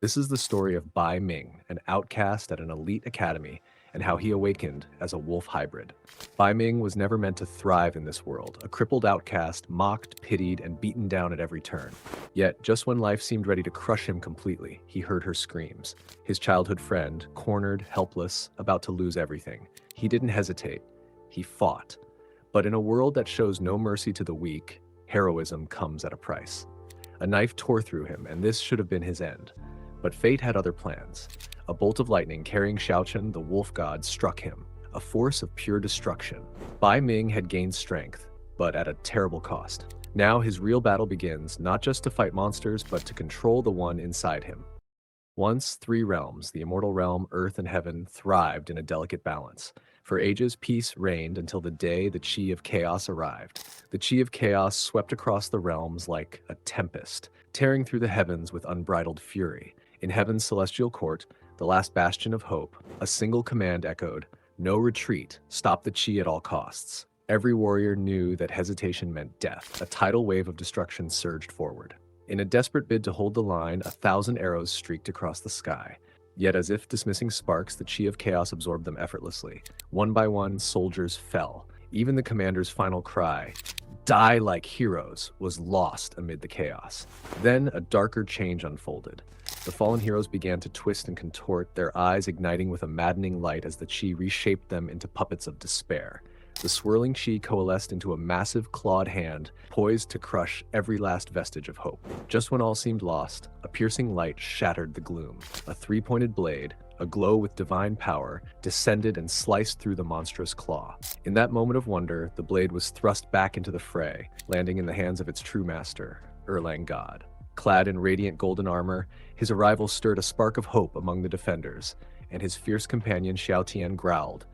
This is the story of Bai Ming, an outcast at an elite academy, and how he awakened as a wolf hybrid. Bai Ming was never meant to thrive in this world, a crippled outcast, mocked, pitied, and beaten down at every turn. Yet, just when life seemed ready to crush him completely, he heard her screams. His childhood friend, cornered, helpless, about to lose everything. He didn't hesitate. He fought. But in a world that shows no mercy to the weak, heroism comes at a price. A knife tore through him, and this should have been his end. But fate had other plans. A bolt of lightning carrying Xiaotian, the wolf god, struck him, a force of pure destruction. Bai Ming had gained strength, but at a terrible cost. Now his real battle begins, not just to fight monsters, but to control the one inside him. Once three realms, the immortal realm, earth, and heaven, thrived in a delicate balance. For ages, peace reigned until the day the Chi of Chaos arrived. The Chi of Chaos swept across the realms like a tempest, tearing through the heavens with unbridled fury. In heaven's celestial court, the last bastion of hope, a single command echoed, "No retreat, stop the Chi at all costs." Every warrior knew that hesitation meant death. A tidal wave of destruction surged forward. In a desperate bid to hold the line, 1,000 arrows streaked across the sky. Yet as if dismissing sparks, the Chi of Chaos absorbed them effortlessly. One by one, soldiers fell. Even the commander's final cry, "Die like heroes," was lost amid the chaos. Then a darker change unfolded. The fallen heroes began to twist and contort, their eyes igniting with a maddening light as the Chi reshaped them into puppets of despair. The swirling Chi coalesced into a massive clawed hand, poised to crush every last vestige of hope. Just when all seemed lost, a piercing light shattered the gloom. A three-pointed blade, aglow with divine power, descended and sliced through the monstrous claw. In that moment of wonder, the blade was thrust back into the fray, landing in the hands of its true master, Erlang God. Clad in radiant golden armor, his arrival stirred a spark of hope among the defenders, and his fierce companion Xiaotian growled,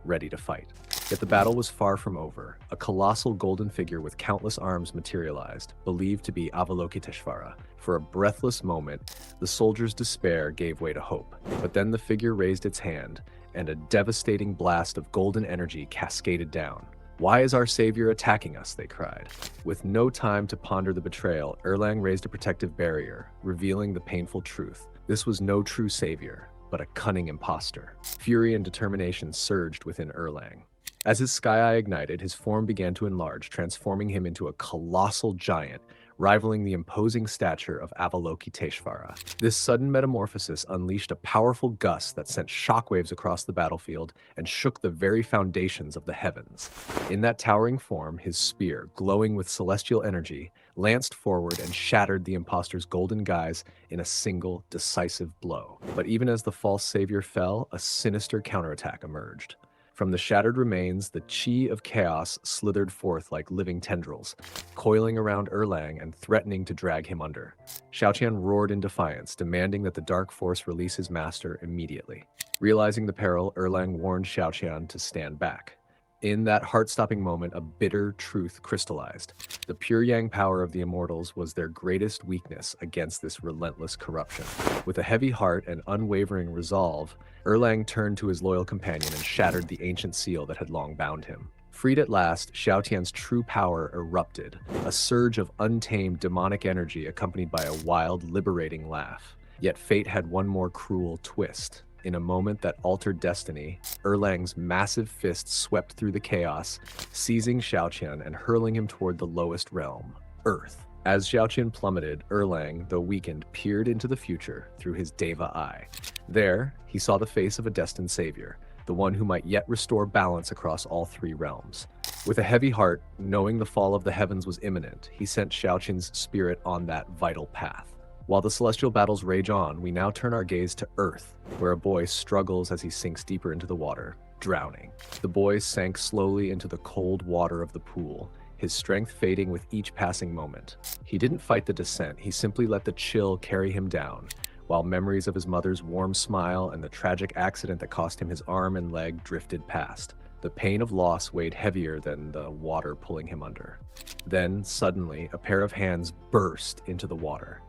ready to fight. Yet the battle was far from over. A colossal golden figure with countless arms materialized, believed to be Avalokiteshvara. For a breathless moment, the soldiers' despair gave way to hope. But then the figure raised its hand, and a devastating blast of golden energy cascaded down. "Why is our savior attacking us?" they cried. With no time to ponder the betrayal, Erlang raised a protective barrier, revealing the painful truth. This was no true savior, but a cunning imposter. Fury and determination surged within Erlang. As his sky eye ignited, his form began to enlarge, transforming him into a colossal giant, rivaling the imposing stature of Avalokiteshvara. This sudden metamorphosis unleashed a powerful gust that sent shockwaves across the battlefield and shook the very foundations of the heavens. In that towering form, his spear, glowing with celestial energy, lanced forward and shattered the impostor's golden guise in a single, decisive blow. But even as the false savior fell, a sinister counterattack emerged. From the shattered remains, the Chi of Chaos slithered forth like living tendrils, coiling around Erlang and threatening to drag him under. Xiaotian roared in defiance, demanding that the dark force release his master immediately. Realizing the peril, Erlang warned Xiaotian to stand back. In that heart-stopping moment, a bitter truth crystallized. The pure yang power of the immortals was their greatest weakness against this relentless corruption. With a heavy heart and unwavering resolve, Erlang turned to his loyal companion and shattered the ancient seal that had long bound him. Freed at last, Xiaotian's true power erupted, a surge of untamed demonic energy accompanied by a wild, liberating laugh. Yet fate had one more cruel twist. In a moment that altered destiny, Erlang's massive fist swept through the chaos, seizing Xiaotian and hurling him toward the lowest realm, Earth. As Xiaotian plummeted, Erlang, though weakened, peered into the future through his Deva eye. There, he saw the face of a destined savior, the one who might yet restore balance across all three realms. With a heavy heart, knowing the fall of the heavens was imminent, he sent Xiaotian's spirit on that vital path. While the celestial battles rage on, we now turn our gaze to Earth, where a boy struggles as he sinks deeper into the water, drowning. The boy sank slowly into the cold water of the pool, his strength fading with each passing moment. He didn't fight the descent, he simply let the chill carry him down, while memories of his mother's warm smile and the tragic accident that cost him his arm and leg drifted past. The pain of loss weighed heavier than the water pulling him under. Then, suddenly, a pair of hands burst into the water.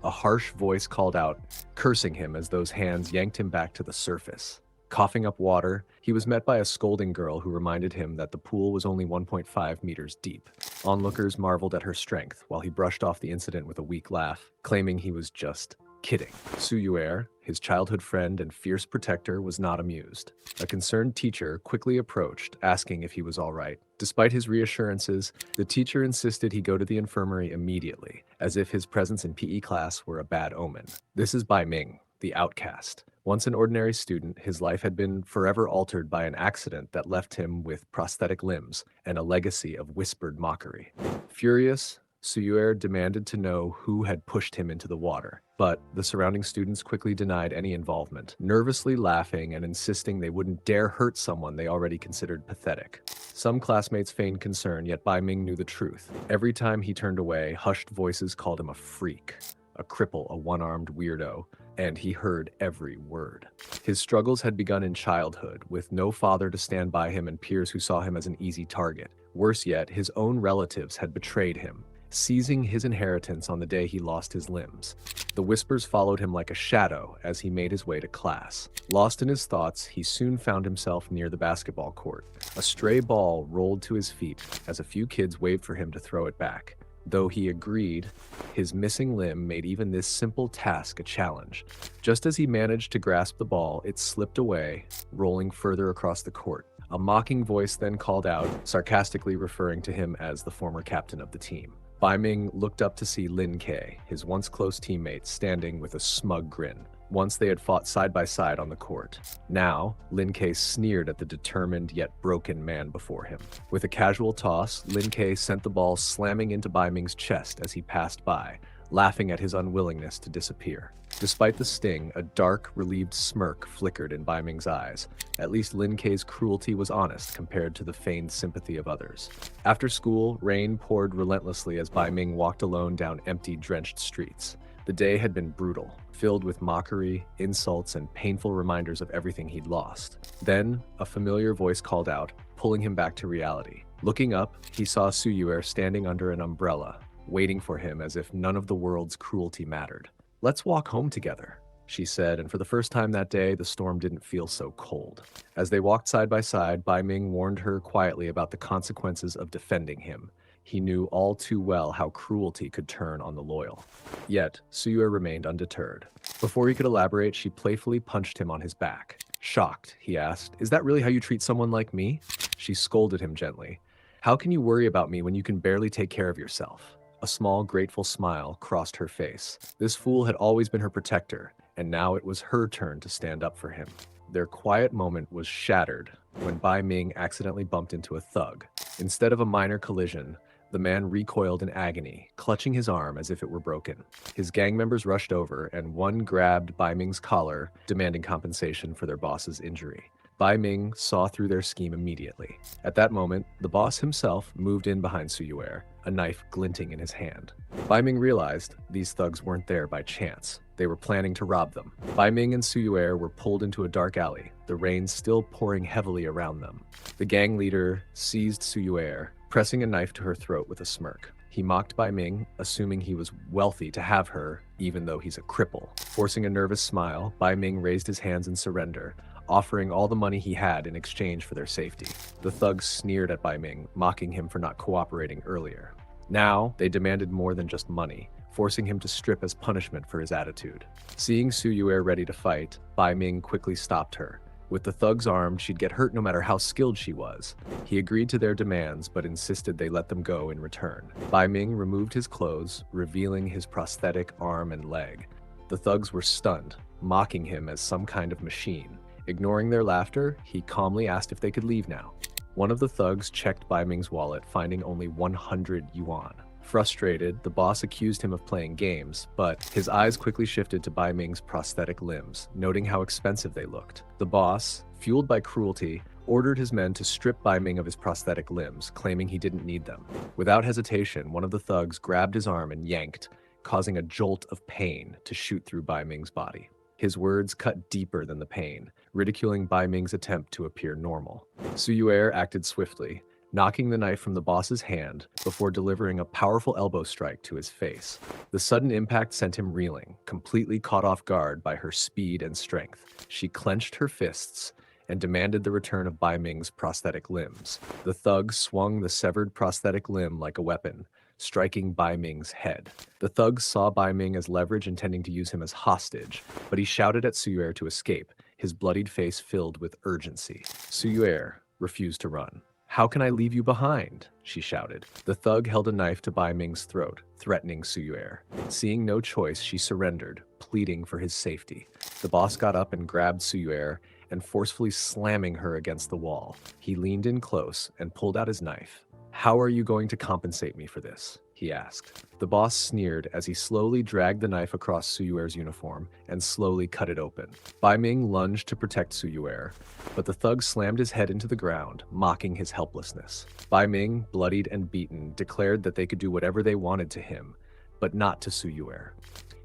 A harsh voice called out, cursing him as those hands yanked him back to the surface. Coughing up water, he was met by a scolding girl who reminded him that the pool was only 1.5 meters deep. Onlookers marveled at her strength, while he brushed off the incident with a weak laugh, claiming he was just Kidding. Su Yuer, his childhood friend and fierce protector, was not amused. A concerned teacher quickly approached, asking if he was all right. Despite his reassurances, the teacher insisted he go to the infirmary immediately, as if his presence in PE class were a bad omen. This is Bai Ming, the outcast. Once an ordinary student, his life had been forever altered by an accident that left him with prosthetic limbs and a legacy of whispered mockery. Furious, Suyuer demanded to know who had pushed him into the water, but the surrounding students quickly denied any involvement, nervously laughing and insisting they wouldn't dare hurt someone they already considered pathetic. Some classmates feigned concern, yet Bai Ming knew the truth. Every time he turned away, hushed voices called him a freak, a cripple, a one-armed weirdo, and he heard every word. His struggles had begun in childhood, with no father to stand by him and peers who saw him as an easy target. Worse yet, his own relatives had betrayed him, seizing his inheritance on the day he lost his limbs. The whispers followed him like a shadow as he made his way to class. Lost in his thoughts, he soon found himself near the basketball court. A stray ball rolled to his feet as a few kids waved for him to throw it back. Though he agreed, his missing limb made even this simple task a challenge. Just as he managed to grasp the ball, it slipped away, rolling further across the court. A mocking voice then called out, sarcastically referring to him as the former captain of the team. Bai Ming looked up to see Lin Ke, his once close teammate, standing with a smug grin. Once they had fought side by side on the court. Now, Lin Ke sneered at the determined yet broken man before him. With a casual toss, Lin Ke sent the ball slamming into Bai Ming's chest as he passed by, laughing at his unwillingness to disappear. Despite the sting, a dark, relieved smirk flickered in Bai Ming's eyes. At least Lin Ke's cruelty was honest compared to the feigned sympathy of others. After school, rain poured relentlessly as Bai Ming walked alone down empty, drenched streets. The day had been brutal, filled with mockery, insults, and painful reminders of everything he'd lost. Then, a familiar voice called out, pulling him back to reality. Looking up, he saw Suyuer standing under an umbrella, waiting for him as if none of the world's cruelty mattered. "Let's walk home together," she said, and for the first time that day, the storm didn't feel so cold. As they walked side by side, Bai Ming warned her quietly about the consequences of defending him. He knew all too well how cruelty could turn on the loyal. Yet, Suyue remained undeterred. Before he could elaborate, she playfully punched him on his back. Shocked, he asked, "Is that really how you treat someone like me?" She scolded him gently. "How can you worry about me when you can barely take care of yourself?" A small, grateful smile crossed her face. This fool had always been her protector, and now it was her turn to stand up for him. Their quiet moment was shattered when Bai Ming accidentally bumped into a thug. Instead of a minor collision, the man recoiled in agony, clutching his arm as if it were broken. His gang members rushed over, and one grabbed Bai Ming's collar, demanding compensation for their boss's injury. Bai Ming saw through their scheme immediately. At that moment, the boss himself moved in behind Suyue, a knife glinting in his hand. Bai Ming realized these thugs weren't there by chance. They were planning to rob them. Bai Ming and Suyue were pulled into a dark alley, the rain still pouring heavily around them. The gang leader seized Suyue, pressing a knife to her throat with a smirk. He mocked Bai Ming, assuming he was wealthy to have her, even though he's a cripple. Forcing a nervous smile, Bai Ming raised his hands in surrender, offering all the money he had in exchange for their safety. The thugs sneered at Bai Ming, mocking him for not cooperating earlier. Now, they demanded more than just money, forcing him to strip as punishment for his attitude. Seeing Suyue ready to fight, Bai Ming quickly stopped her. With the thugs armed, she'd get hurt no matter how skilled she was. He agreed to their demands, but insisted they let them go in return. Bai Ming removed his clothes, revealing his prosthetic arm and leg. The thugs were stunned, mocking him as some kind of machine. Ignoring their laughter, he calmly asked if they could leave now. One of the thugs checked Bai Ming's wallet, finding only 100 yuan. Frustrated, the boss accused him of playing games, but his eyes quickly shifted to Bai Ming's prosthetic limbs, noting how expensive they looked. The boss, fueled by cruelty, ordered his men to strip Bai Ming of his prosthetic limbs, claiming he didn't need them. Without hesitation, one of the thugs grabbed his arm and yanked, causing a jolt of pain to shoot through Bai Ming's body. His words cut deeper than the pain, ridiculing Bai Ming's attempt to appear normal. Suyue acted swiftly, knocking the knife from the boss's hand before delivering a powerful elbow strike to his face. The sudden impact sent him reeling, completely caught off guard by her speed and strength. She clenched her fists and demanded the return of Bai Ming's prosthetic limbs. The thug swung the severed prosthetic limb like a weapon, striking Bai Ming's head. The thugs saw Bai Ming as leverage, intending to use him as hostage, but he shouted at Suyuer to escape, his bloodied face filled with urgency. Suyuer refused to run. "How can I leave you behind?" she shouted. The thug held a knife to Bai Ming's throat, threatening Suyuer. Seeing no choice, she surrendered, pleading for his safety. The boss got up and grabbed Suyuer and forcefully slamming her against the wall. He leaned in close and pulled out his knife. "How are you going to compensate me for this?" he asked. The boss sneered as he slowly dragged the knife across Suyuer's uniform and slowly cut it open. Bai Ming lunged to protect Suyuer, but the thug slammed his head into the ground, mocking his helplessness. Bai Ming, bloodied and beaten, declared that they could do whatever they wanted to him, but not to Suyuer.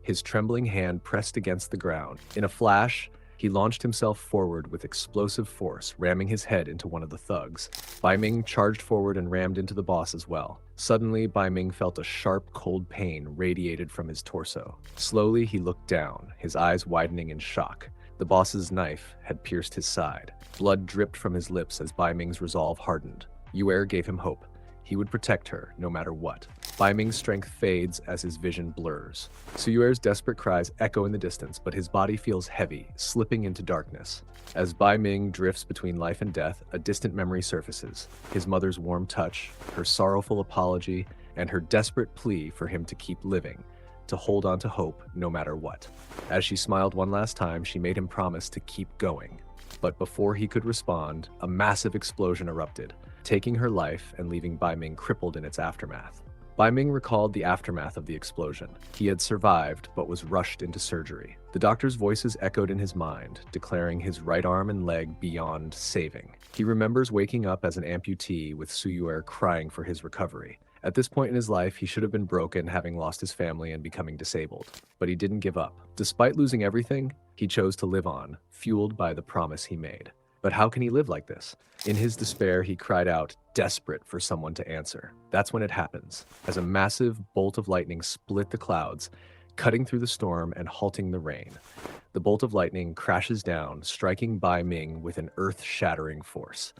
His trembling hand pressed against the ground. In a flash, he launched himself forward with explosive force, ramming his head into one of the thugs. Bai Ming charged forward and rammed into the boss as well. Suddenly, Bai Ming felt a sharp, cold pain radiated from his torso. Slowly, he looked down, his eyes widening in shock. The boss's knife had pierced his side. Blood dripped from his lips as Bai Ming's resolve hardened. Yuer gave him hope. He would protect her, no matter what. Bai Ming's strength fades as his vision blurs. Suyuer's desperate cries echo in the distance, but his body feels heavy, slipping into darkness. As Bai Ming drifts between life and death, a distant memory surfaces. His mother's warm touch, her sorrowful apology, and her desperate plea for him to keep living, to hold on to hope no matter what. As she smiled one last time, she made him promise to keep going. But before he could respond, a massive explosion erupted, taking her life and leaving Bai Ming crippled in its aftermath. Bai Ming recalled the aftermath of the explosion. He had survived, but was rushed into surgery. The doctor's voices echoed in his mind, declaring his right arm and leg beyond saving. He remembers waking up as an amputee with Suyuer crying for his recovery. At this point in his life, he should have been broken, having lost his family and becoming disabled. But he didn't give up. Despite losing everything, he chose to live on, fueled by the promise he made. But how can he live like this? In his despair, he cried out, desperate for someone to answer. That's when it happens, as a massive bolt of lightning split the clouds, cutting through the storm and halting the rain. The bolt of lightning crashes down, striking Bai Ming with an earth-shattering force.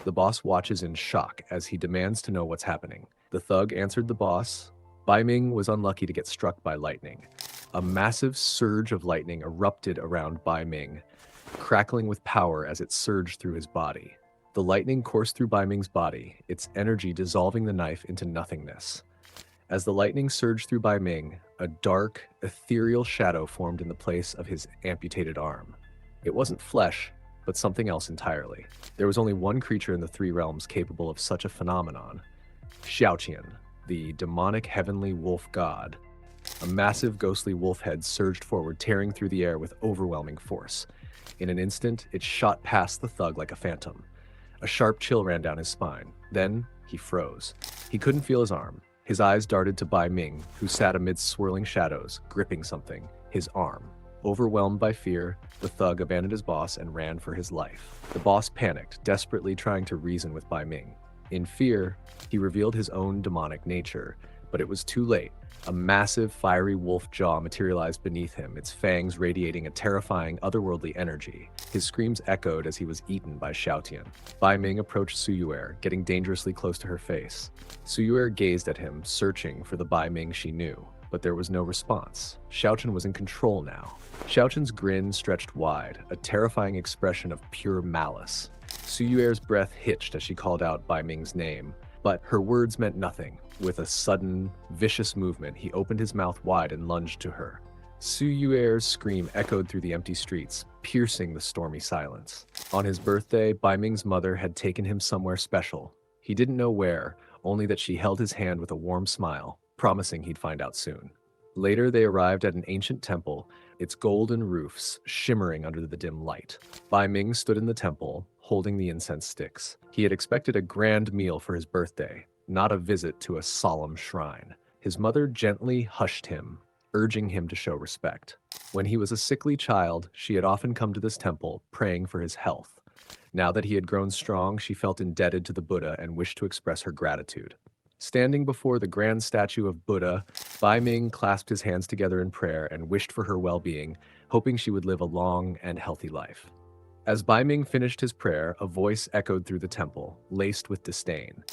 The boss watches in shock as he demands to know what's happening. The thug answered the boss. Bai Ming was unlucky to get struck by lightning. A massive surge of lightning erupted around Bai Ming, crackling with power as it surged through his body. The lightning coursed through Bai Ming's body, its energy dissolving the knife into nothingness. As the lightning surged through Bai Ming, a dark, ethereal shadow formed in the place of his amputated arm. It wasn't flesh, but something else entirely. There was only one creature in the three realms capable of such a phenomenon: Xiaotian, the demonic heavenly wolf god. A massive ghostly wolf head surged forward, tearing through the air with overwhelming force. In an instant, it shot past the thug like a phantom. A sharp chill ran down his spine. Then, he froze. He couldn't feel his arm. His eyes darted to Bai Ming, who sat amidst swirling shadows, gripping something, his arm. Overwhelmed by fear, the thug abandoned his boss and ran for his life. The boss panicked, desperately trying to reason with Bai Ming. In fear, he revealed his own demonic nature, but it was too late. A massive, fiery wolf jaw materialized beneath him, its fangs radiating a terrifying, otherworldly energy. His screams echoed as he was eaten by Xiaotian. Bai Ming approached Suyuer, getting dangerously close to her face. Suyuer gazed at him, searching for the Bai Ming she knew, but there was no response. Xiaotian was in control now. Xiaotian's grin stretched wide, a terrifying expression of pure malice. Suyuer's breath hitched as she called out Bai Ming's name, but her words meant nothing. With a sudden, vicious movement, he opened his mouth wide and lunged to her. Suyuer's scream echoed through the empty streets, piercing the stormy silence. On his birthday, Bai Ming's mother had taken him somewhere special. He didn't know where, only that she held his hand with a warm smile, promising he'd find out soon. Later, they arrived at an ancient temple, its golden roofs shimmering under the dim light. Bai Ming stood in the temple, holding the incense sticks. He had expected a grand meal for his birthday, not a visit to a solemn shrine. His mother gently hushed him, urging him to show respect. When he was a sickly child, she had often come to this temple, praying for his health. Now that he had grown strong, she felt indebted to the Buddha and wished to express her gratitude. Standing before the grand statue of Buddha, Bai Ming clasped his hands together in prayer and wished for her well-being, hoping she would live a long and healthy life. As Bai Ming finished his prayer, a voice echoed through the temple, laced with disdain.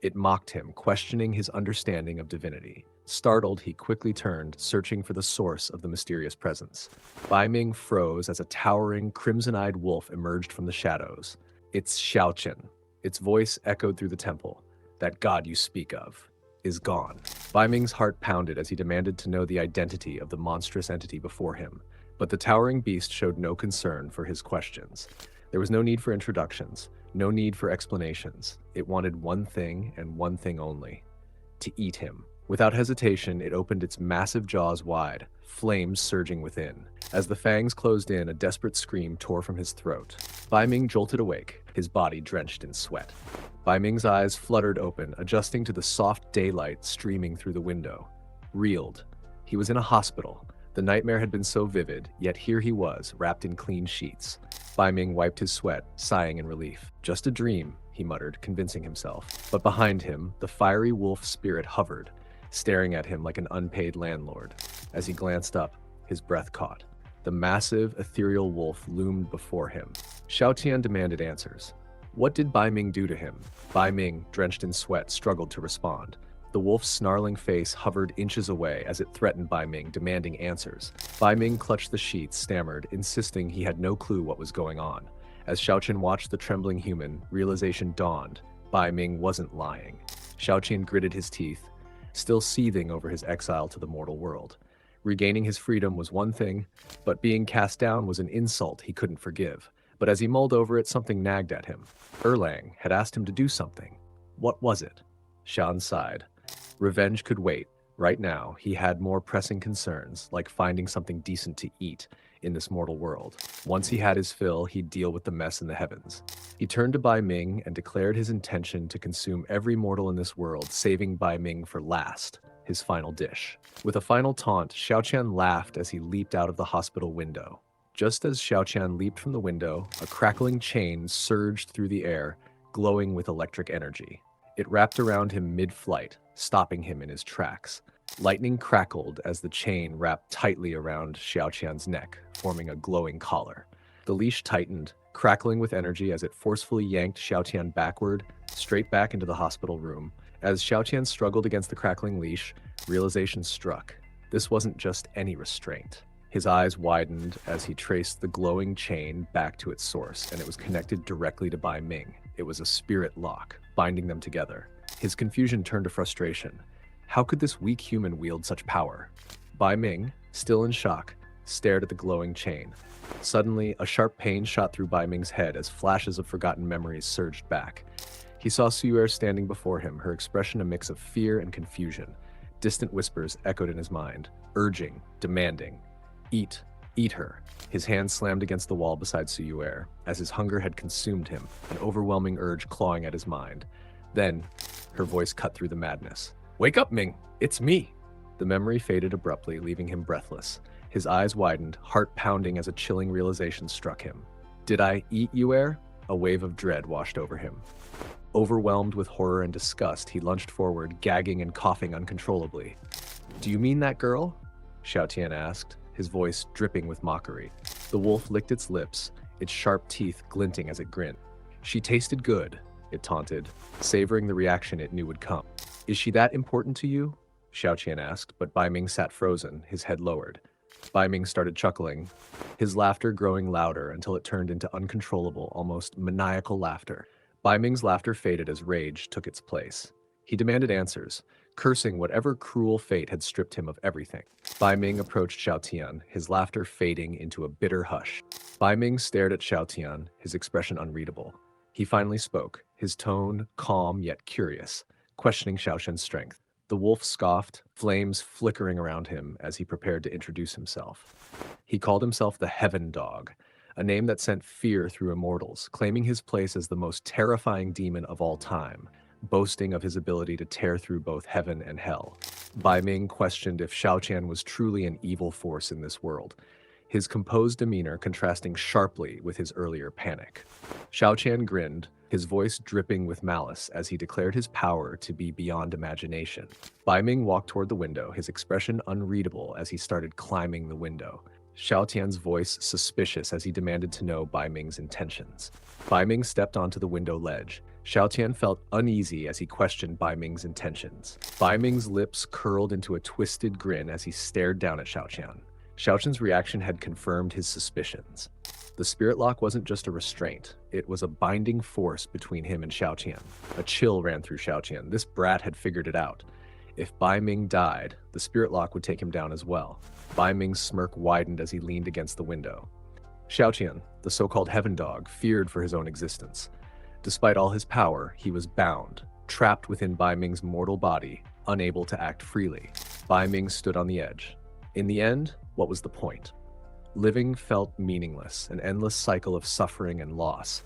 It mocked him, questioning his understanding of divinity. Startled, he quickly turned, searching for the source of the mysterious presence. Bai Ming froze as a towering, crimson-eyed wolf emerged from the shadows. It's Xiaotian. Its voice echoed through the temple. That god you speak of is gone. Bai Ming's heart pounded as he demanded to know the identity of the monstrous entity before him, but the towering beast showed no concern for his questions. There was no need for introductions, no need for explanations. It wanted one thing and one thing only: to eat him. Without hesitation, it opened its massive jaws wide, flames surging within. As the fangs closed in, a desperate scream tore from his throat. Bai Ming jolted awake, his body drenched in sweat. Bai Ming's eyes fluttered open, adjusting to the soft daylight streaming through the window. Reeled. He was in a hospital. The nightmare had been so vivid, yet here he was, wrapped in clean sheets. Bai Ming wiped his sweat, sighing in relief. Just a dream, he muttered, convincing himself. But behind him, the fiery wolf spirit hovered, staring at him like an unpaid landlord. As he glanced up, his breath caught. The massive, ethereal wolf loomed before him. Xiaotian demanded answers. What did Bai Ming do to him? Bai Ming, drenched in sweat, struggled to respond. The wolf's snarling face hovered inches away as it threatened Bai Ming, demanding answers. Bai Ming clutched the sheets, stammered, insisting he had no clue what was going on. As Xiaotian watched the trembling human, realization dawned. Bai Ming wasn't lying. Xiaotian gritted his teeth, still seething over his exile to the mortal world. Regaining his freedom was one thing, but being cast down was an insult he couldn't forgive. But as he mulled over it, something nagged at him. Erlang had asked him to do something. What was it? Shan sighed. Revenge could wait. Right now, he had more pressing concerns, like finding something decent to eat in this mortal world. Once he had his fill, he'd deal with the mess in the heavens. He turned to Bai Ming and declared his intention to consume every mortal in this world, saving Bai Ming for last, his final dish. With a final taunt, Xiaotian laughed as he leaped out of the hospital window. Just as Xiaotian leaped from the window, a crackling chain surged through the air, glowing with electric energy. It wrapped around him mid-flight, stopping him in his tracks. Lightning crackled as the chain wrapped tightly around Xiaotian's neck, forming a glowing collar. The leash tightened, crackling with energy as it forcefully yanked Xiaotian backward, straight back into the hospital room. As Xiaotian struggled against the crackling leash, realization struck. This wasn't just any restraint. His eyes widened as he traced the glowing chain back to its source, and it was connected directly to Bai Ming. It was a spirit lock, binding them together. His confusion turned to frustration. How could this weak human wield such power? Bai Ming, still in shock, stared at the glowing chain. Suddenly, a sharp pain shot through Bai Ming's head as flashes of forgotten memories surged back. He saw Suyuer standing before him, her expression a mix of fear and confusion. Distant whispers echoed in his mind, urging, demanding. Eat, eat her. His hand slammed against the wall beside Suyuer, as his hunger had consumed him, an overwhelming urge clawing at his mind. Then, her voice cut through the madness. Wake up, Ming! It's me! The memory faded abruptly, leaving him breathless. His eyes widened, heart pounding as a chilling realization struck him. Did I eat Yuer? A wave of dread washed over him. Overwhelmed with horror and disgust, he lunged forward, gagging and coughing uncontrollably. Do you mean that girl? Xiaotian asked, his voice dripping with mockery. The wolf licked its lips, its sharp teeth glinting as it grinned. She tasted good, it taunted, savoring the reaction it knew would come. Is she that important to you? Xiaotian asked, but Bai Ming sat frozen, his head lowered. Bai Ming started chuckling, his laughter growing louder until it turned into uncontrollable, almost maniacal laughter. Bai Ming's laughter faded as rage took its place. He demanded answers, cursing whatever cruel fate had stripped him of everything. Bai Ming approached Xiaotian, his laughter fading into a bitter hush. Bai Ming stared at Xiaotian, his expression unreadable. He finally spoke, his tone calm yet curious, questioning Xiaotian's strength. The wolf scoffed, flames flickering around him as he prepared to introduce himself. He called himself the Heaven Dog, a name that sent fear through immortals, claiming his place as the most terrifying demon of all time, boasting of his ability to tear through both heaven and hell. Bai Ming questioned if Xiaotian was truly an evil force in this world, his composed demeanor contrasting sharply with his earlier panic. Xiaotian grinned, his voice dripping with malice as he declared his power to be beyond imagination. Bai Ming walked toward the window, his expression unreadable as he started climbing the window. Xiaotian's voice suspicious as he demanded to know Bai Ming's intentions. Bai Ming stepped onto the window ledge, Xiaotian felt uneasy as he questioned Bai Ming's intentions. Bai Ming's lips curled into a twisted grin as he stared down at Xiaotian. Xiaotian's reaction had confirmed his suspicions. The spirit lock wasn't just a restraint, it was a binding force between him and Xiaotian. A chill ran through Xiaotian. This brat had figured it out. If Bai Ming died, the spirit lock would take him down as well. Bai Ming's smirk widened as he leaned against the window. Xiaotian, the so-called heaven dog, feared for his own existence. Despite all his power, he was bound, trapped within Bai Ming's mortal body, unable to act freely. Bai Ming stood on the edge. In the end, what was the point? Living felt meaningless, an endless cycle of suffering and loss.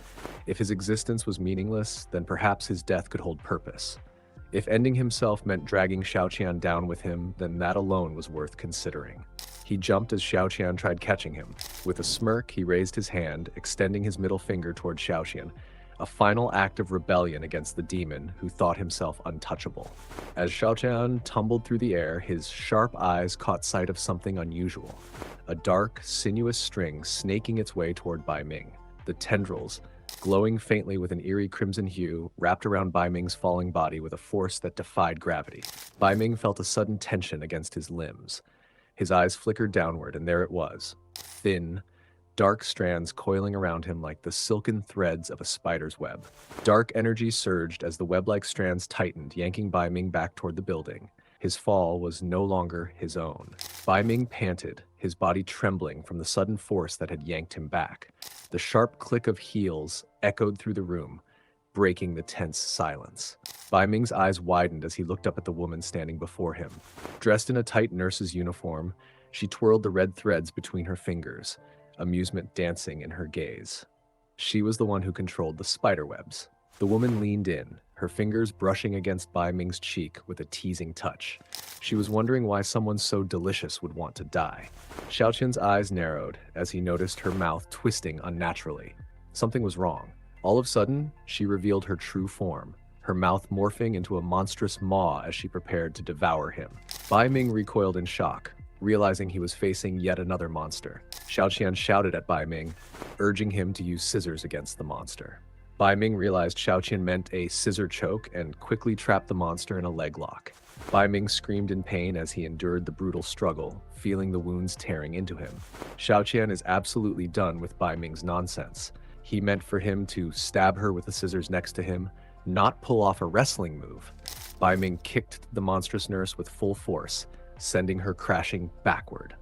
If his existence was meaningless, then perhaps his death could hold purpose. If ending himself meant dragging Xiaotian down with him, then that alone was worth considering. He jumped as Xiaotian tried catching him. With a smirk, he raised his hand, extending his middle finger toward Xiaotian, a final act of rebellion against the demon who thought himself untouchable. As Xiaotian tumbled through the air, his sharp eyes caught sight of something unusual. A dark, sinuous string snaking its way toward Bai Ming. The tendrils, glowing faintly with an eerie crimson hue, wrapped around Bai Ming's falling body with a force that defied gravity. Bai Ming felt a sudden tension against his limbs. His eyes flickered downward, and there it was. Thin, dark strands coiling around him like the silken threads of a spider's web. Dark energy surged as the web-like strands tightened, yanking Bai Ming back toward the building. His fall was no longer his own. Bai Ming panted, his body trembling from the sudden force that had yanked him back. The sharp click of heels echoed through the room, breaking the tense silence. Bai Ming's eyes widened as he looked up at the woman standing before him. Dressed in a tight nurse's uniform, she twirled the red threads between her fingers, amusement dancing in her gaze. She was the one who controlled the spiderwebs. The woman leaned in, her fingers brushing against Bai Ming's cheek with a teasing touch. She was wondering why someone so delicious would want to die. Xiaotian's eyes narrowed as he noticed her mouth twisting unnaturally. Something was wrong. All of a sudden, she revealed her true form, her mouth morphing into a monstrous maw as she prepared to devour him. Bai Ming recoiled in shock, realizing he was facing yet another monster. Xiaotian shouted at Bai Ming, urging him to use scissors against the monster. Bai Ming realized Xiaotian meant a scissor choke and quickly trapped the monster in a leg lock. Bai Ming screamed in pain as he endured the brutal struggle, feeling the wounds tearing into him. Xiaotian is absolutely done with Bai Ming's nonsense. He meant for him to stab her with the scissors next to him, not pull off a wrestling move. Bai Ming kicked the monstrous nurse with full force, sending her crashing backward.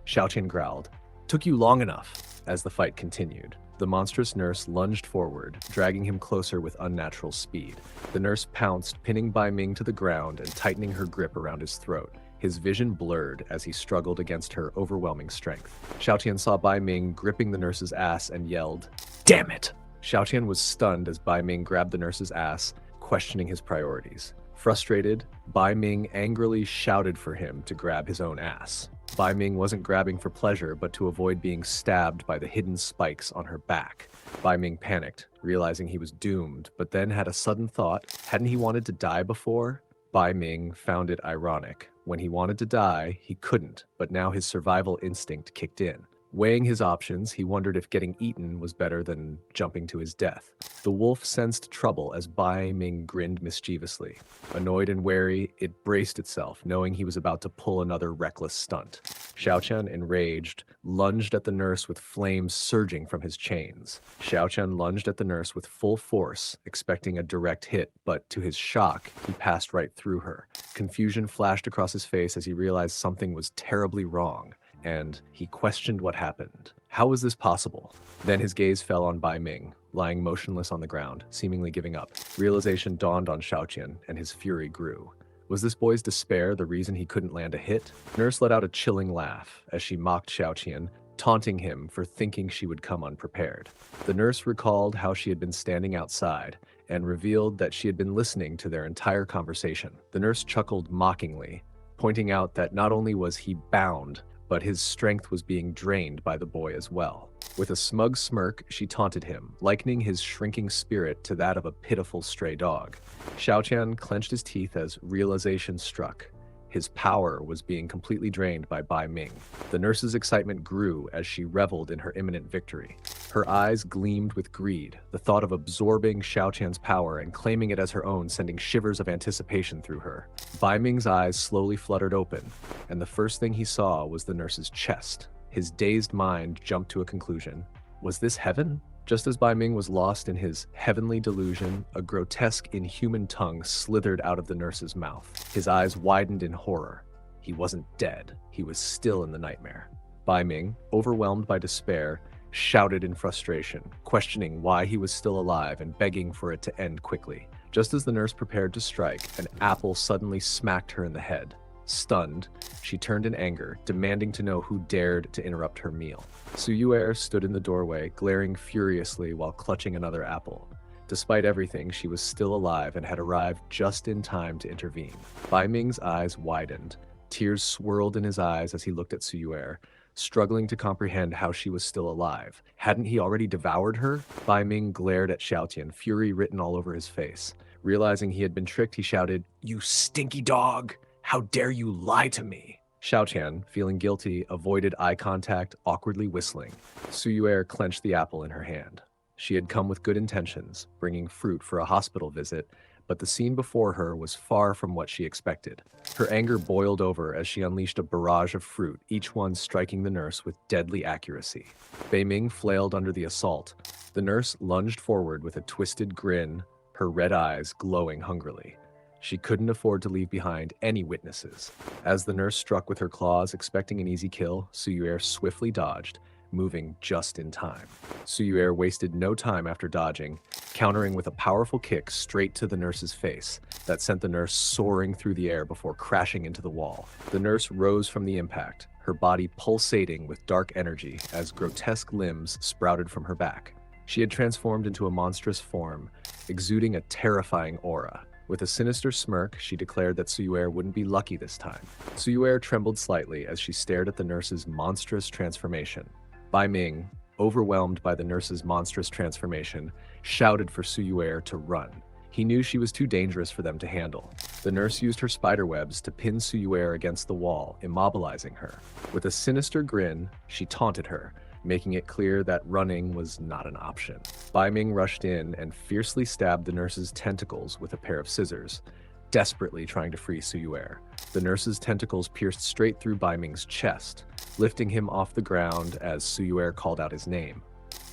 Xiaotian growled, "Took you long enough," as the fight continued. The monstrous nurse lunged forward, dragging him closer with unnatural speed. The nurse pounced, pinning Bai Ming to the ground and tightening her grip around his throat. His vision blurred as he struggled against her overwhelming strength. Xiaotian saw Bai Ming gripping the nurse's ass and yelled, "Damn it!" Xiaotian was stunned as Bai Ming grabbed the nurse's ass, questioning his priorities. Frustrated, Bai Ming angrily shouted for him to grab his own ass. Bai Ming wasn't grabbing for pleasure, but to avoid being stabbed by the hidden spikes on her back. Bai Ming panicked, realizing he was doomed, but then had a sudden thought. Hadn't he wanted to die before? Bai Ming found it ironic. When he wanted to die, he couldn't, but now his survival instinct kicked in. Weighing his options, he wondered if getting eaten was better than jumping to his death. The wolf sensed trouble as Bai Ming grinned mischievously. Annoyed and wary, it braced itself, knowing he was about to pull another reckless stunt. Xiaotian, enraged, lunged at the nurse with flames surging from his chains. Xiaotian lunged at the nurse with full force, expecting a direct hit, but to his shock, he passed right through her. Confusion flashed across his face as he realized something was terribly wrong, and he questioned what happened. How was this possible? Then his gaze fell on Bai Ming, lying motionless on the ground, seemingly giving up. Realization dawned on Xiaotian, and his fury grew. Was this boy's despair the reason he couldn't land a hit? Nurse let out a chilling laugh as she mocked Xiaotian, taunting him for thinking she would come unprepared. The nurse recalled how she had been standing outside and revealed that she had been listening to their entire conversation. The nurse chuckled mockingly, pointing out that not only was he bound, but his strength was being drained by the boy as well. With a smug smirk, she taunted him, likening his shrinking spirit to that of a pitiful stray dog. Xiaotian clenched his teeth as realization struck. His power was being completely drained by Bai Ming. The nurse's excitement grew as she reveled in her imminent victory. Her eyes gleamed with greed, the thought of absorbing Xiaotian's power and claiming it as her own sending shivers of anticipation through her. Bai Ming's eyes slowly fluttered open, and the first thing he saw was the nurse's chest. His dazed mind jumped to a conclusion. Was this heaven? Just as Bai Ming was lost in his heavenly delusion, a grotesque, inhuman tongue slithered out of the nurse's mouth. His eyes widened in horror. He wasn't dead. He was still in the nightmare. Bai Ming, overwhelmed by despair, shouted in frustration, questioning why he was still alive and begging for it to end quickly. Just as the nurse prepared to strike, an apple suddenly smacked her in the head. Stunned, she turned in anger, demanding to know who dared to interrupt her meal. Suyuer stood in the doorway, glaring furiously while clutching another apple. Despite everything, she was still alive and had arrived just in time to intervene. Bai Ming's eyes widened. Tears swirled in his eyes as he looked at Suyuer, struggling to comprehend how she was still alive. Hadn't he already devoured her? Bai Ming glared at Xiaotian, fury written all over his face. Realizing he had been tricked, he shouted, "You stinky dog! How dare you lie to me?" Xiaotian, feeling guilty, avoided eye contact, awkwardly whistling. Suyuer clenched the apple in her hand. She had come with good intentions, bringing fruit for a hospital visit, but the scene before her was far from what she expected. Her anger boiled over as she unleashed a barrage of fruit, each one striking the nurse with deadly accuracy. Bei Ming flailed under the assault. The nurse lunged forward with a twisted grin, her red eyes glowing hungrily. She couldn't afford to leave behind any witnesses. As the nurse struck with her claws, expecting an easy kill, Suyuer swiftly dodged, moving just in time. Suyuer wasted no time after dodging, countering with a powerful kick straight to the nurse's face that sent the nurse soaring through the air before crashing into the wall. The nurse rose from the impact, her body pulsating with dark energy as grotesque limbs sprouted from her back. She had transformed into a monstrous form, exuding a terrifying aura. With a sinister smirk, she declared that Suyuer wouldn't be lucky this time. Suyuer trembled slightly as she stared at the nurse's monstrous transformation. Bai Ming, overwhelmed by the nurse's monstrous transformation, shouted for Suyuer to run. He knew she was too dangerous for them to handle. The nurse used her spiderwebs to pin Suyuer against the wall, immobilizing her. With a sinister grin, she taunted her, making it clear that running was not an option. Bai Ming rushed in and fiercely stabbed the nurse's tentacles with a pair of scissors, desperately trying to free Suyuer. The nurse's tentacles pierced straight through Bai Ming's chest, lifting him off the ground as Suyuer called out his name.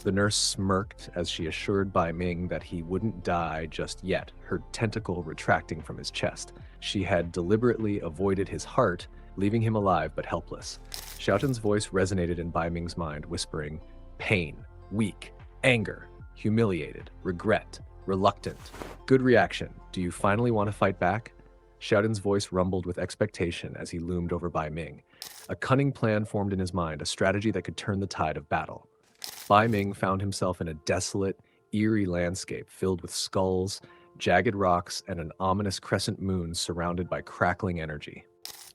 The nurse smirked as she assured Bai Ming that he wouldn't die just yet, her tentacle retracting from his chest. She had deliberately avoided his heart, leaving him alive but helpless. Xiaotian's voice resonated in Bai Ming's mind, whispering, "Pain, weak, anger, humiliated, regret, reluctant. Good reaction. Do you finally want to fight back?" Xiaotian's voice rumbled with expectation as he loomed over Bai Ming. A cunning plan formed in his mind, a strategy that could turn the tide of battle. Bai Ming found himself in a desolate, eerie landscape filled with skulls, jagged rocks, and an ominous crescent moon surrounded by crackling energy.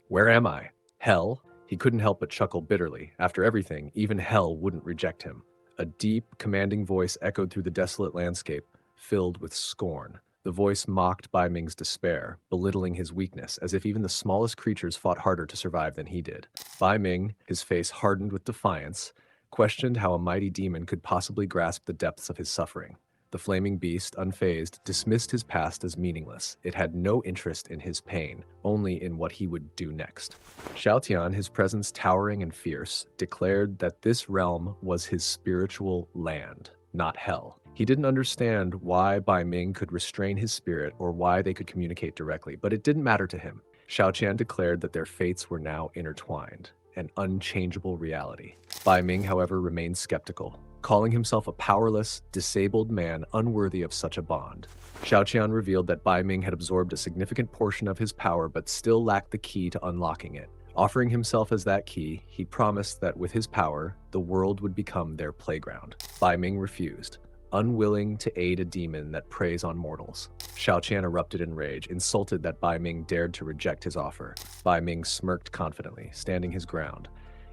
Where am I? Hell? He couldn't help but chuckle bitterly. After everything, even hell wouldn't reject him. A deep, commanding voice echoed through the desolate landscape, filled with scorn. The voice mocked Bai Ming's despair, belittling his weakness, as if even the smallest creatures fought harder to survive than he did. Bai Ming, his face hardened with defiance, questioned how a mighty demon could possibly grasp the depths of his suffering. The flaming beast, unfazed, dismissed his past as meaningless. It had no interest in his pain, only in what he would do next. Xiaotian, his presence towering and fierce, declared that this realm was his spiritual land, not hell. He didn't understand why Bai Ming could restrain his spirit or why they could communicate directly, but it didn't matter to him. Xiaotian declared that their fates were now intertwined, an unchangeable reality. Bai Ming, however, remained skeptical, calling himself a powerless, disabled man unworthy of such a bond. Xiaotian revealed that Bai Ming had absorbed a significant portion of his power but still lacked the key to unlocking it. Offering himself as that key, he promised that with his power, the world would become their playground. Bai Ming refused, unwilling to aid a demon that preys on mortals. Xiaotian erupted in rage, insulted that Bai Ming dared to reject his offer. Bai Ming smirked confidently, standing his ground.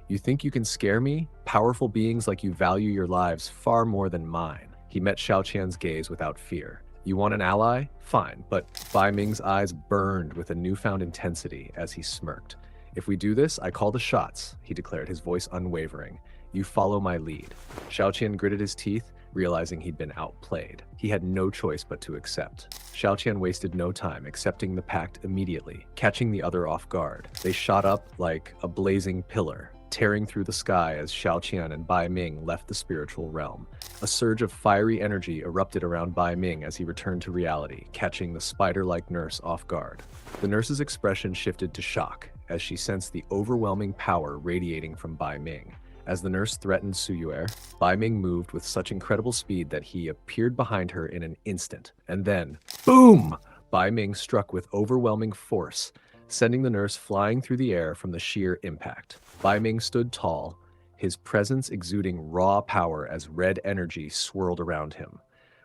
"You think you can scare me? Powerful beings like you value your lives far more than mine." He met Xiaotian's gaze without fear. You want an ally? Fine, but Bai Ming's eyes burned with a newfound intensity as he smirked. If we do this, I call the shots, he declared, his voice unwavering. You follow my lead. Xiaotian gritted his teeth, realizing he'd been outplayed. He had no choice but to accept. Xiaotian wasted no time, accepting the pact immediately, catching the other off guard. They shot up like a blazing pillar, tearing through the sky as Xiaotian and Bai Ming left the spiritual realm. A surge of fiery energy erupted around Bai Ming as he returned to reality, catching the spider-like nurse off guard. The nurse's expression shifted to shock as she sensed the overwhelming power radiating from Bai Ming. As the nurse threatened Suyuer, Bai Ming moved with such incredible speed that he appeared behind her in an instant. And then, boom! Bai Ming struck with overwhelming force, sending the nurse flying through the air from the sheer impact. Bai Ming stood tall, his presence exuding raw power as red energy swirled around him.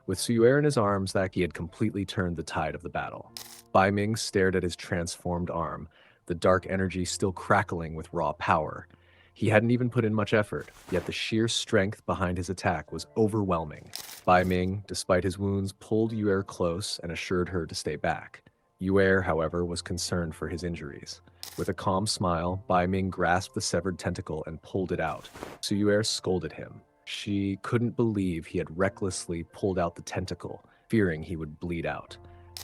With Suyuer in his arms, he had completely turned the tide of the battle. Bai Ming stared at his transformed arm, the dark energy still crackling with raw power. He hadn't even put in much effort, yet the sheer strength behind his attack was overwhelming. Bai Ming, despite his wounds, pulled Yuer close and assured her to stay back. Yuer, however, was concerned for his injuries. With a calm smile, Bai Ming grasped the severed tentacle and pulled it out. Suyuer scolded him. She couldn't believe he had recklessly pulled out the tentacle, fearing he would bleed out.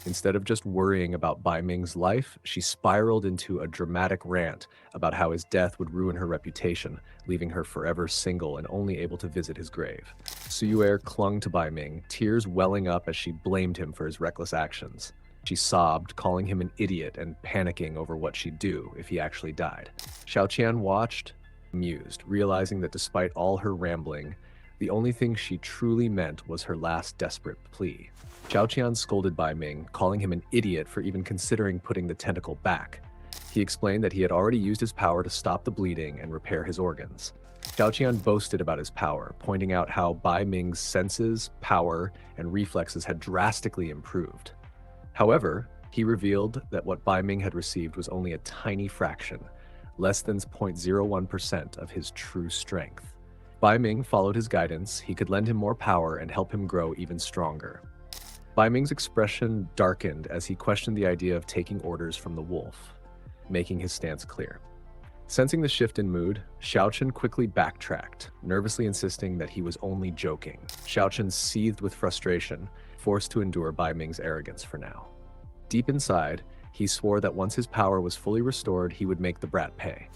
Instead of just worrying about Bai Ming's life, she spiraled into a dramatic rant about how his death would ruin her reputation, leaving her forever single and only able to visit his grave. Suyuer clung to Bai Ming, tears welling up as she blamed him for his reckless actions. She sobbed, calling him an idiot and panicking over what she'd do if he actually died. Xiaotian watched, amused, realizing that despite all her rambling, the only thing she truly meant was her last desperate plea. Xiaotian scolded Bai Ming, calling him an idiot for even considering putting the tentacle back. He explained that he had already used his power to stop the bleeding and repair his organs. Xiaotian boasted about his power, pointing out how Bai Ming's senses, power, and reflexes had drastically improved. However, he revealed that what Bai Ming had received was only a tiny fraction, less than 0.01% of his true strength. Bai Ming followed his guidance. He could lend him more power and help him grow even stronger. Bai Ming's expression darkened as he questioned the idea of taking orders from the wolf, making his stance clear. Sensing the shift in mood, Xiaotian quickly backtracked, nervously insisting that he was only joking. Xiaotian seethed with frustration, forced to endure Bai Ming's arrogance for now. Deep inside, he swore that once his power was fully restored, he would make the brat pay.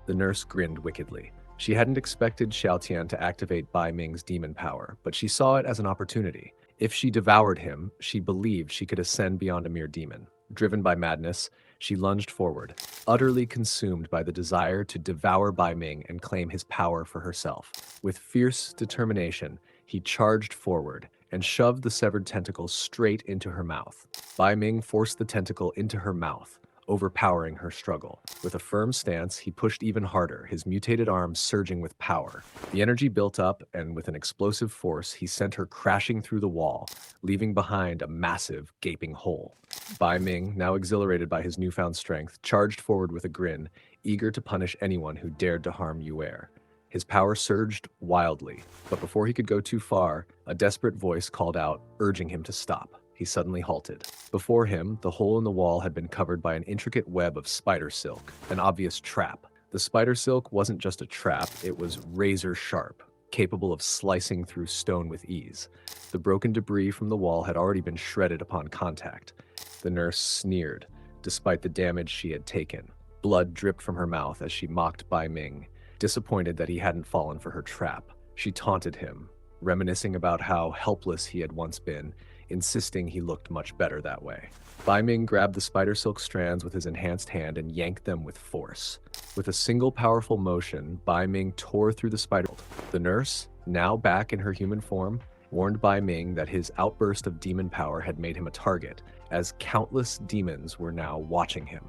The nurse grinned wickedly. She hadn't expected Xiaotian to activate Bai Ming's demon power, but she saw it as an opportunity. If she devoured him, she believed she could ascend beyond a mere demon. Driven by madness, she lunged forward, utterly consumed by the desire to devour Bai Ming and claim his power for herself. With fierce determination, he charged forward and shoved the severed tentacle straight into her mouth. Bai Ming forced the tentacle into her mouth, overpowering her struggle. With a firm stance, he pushed even harder, his mutated arms surging with power. The energy built up, and with an explosive force, he sent her crashing through the wall, leaving behind a massive, gaping hole. Bai Ming, now exhilarated by his newfound strength, charged forward with a grin, eager to punish anyone who dared to harm Yuer. His power surged wildly, but before he could go too far, a desperate voice called out, urging him to stop. He suddenly halted. Before him, the hole in the wall had been covered by an intricate web of spider silk, an obvious trap. The spider silk wasn't just a trap, it was razor sharp, capable of slicing through stone with ease. The broken debris from the wall had already been shredded upon contact. The nurse sneered, despite the damage she had taken. Blood dripped from her mouth as she mocked Bai Ming, disappointed that he hadn't fallen for her trap. She taunted him, reminiscing about how helpless he had once been, insisting he looked much better that way. Bai Ming grabbed the spider silk strands with his enhanced hand and yanked them with force. With a single powerful motion, Bai Ming tore through the spider. The nurse, now back in her human form, warned Bai Ming that his outburst of demon power had made him a target, as countless demons were now watching him.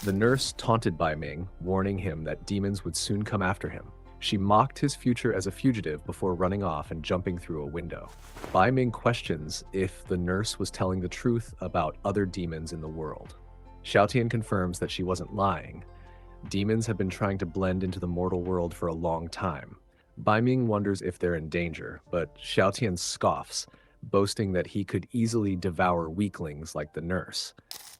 The nurse taunted Bai Ming, warning him that demons would soon come after him. She mocked his future as a fugitive before running off and jumping through a window. Bai Ming questions if the nurse was telling the truth about other demons in the world. Xiaotian confirms that she wasn't lying. Demons have been trying to blend into the mortal world for a long time. Bai Ming wonders if they're in danger, but Xiaotian scoffs, boasting that he could easily devour weaklings like the nurse.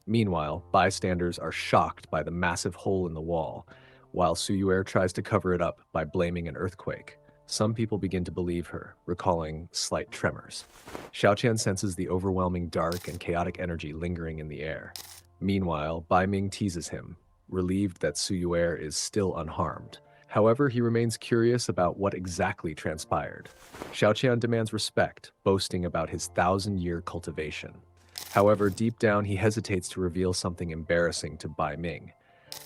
Meanwhile, bystanders are shocked by the massive hole in the wall, while Suyuer tries to cover it up by blaming an earthquake. Some people begin to believe her, recalling slight tremors. Xiaotian senses the overwhelming dark and chaotic energy lingering in the air. Meanwhile, Bai Ming teases him, relieved that Suyuer is still unharmed. However, he remains curious about what exactly transpired. Xiaotian demands respect, boasting about his 1,000-year cultivation. However, deep down he hesitates to reveal something embarrassing to Bai Ming.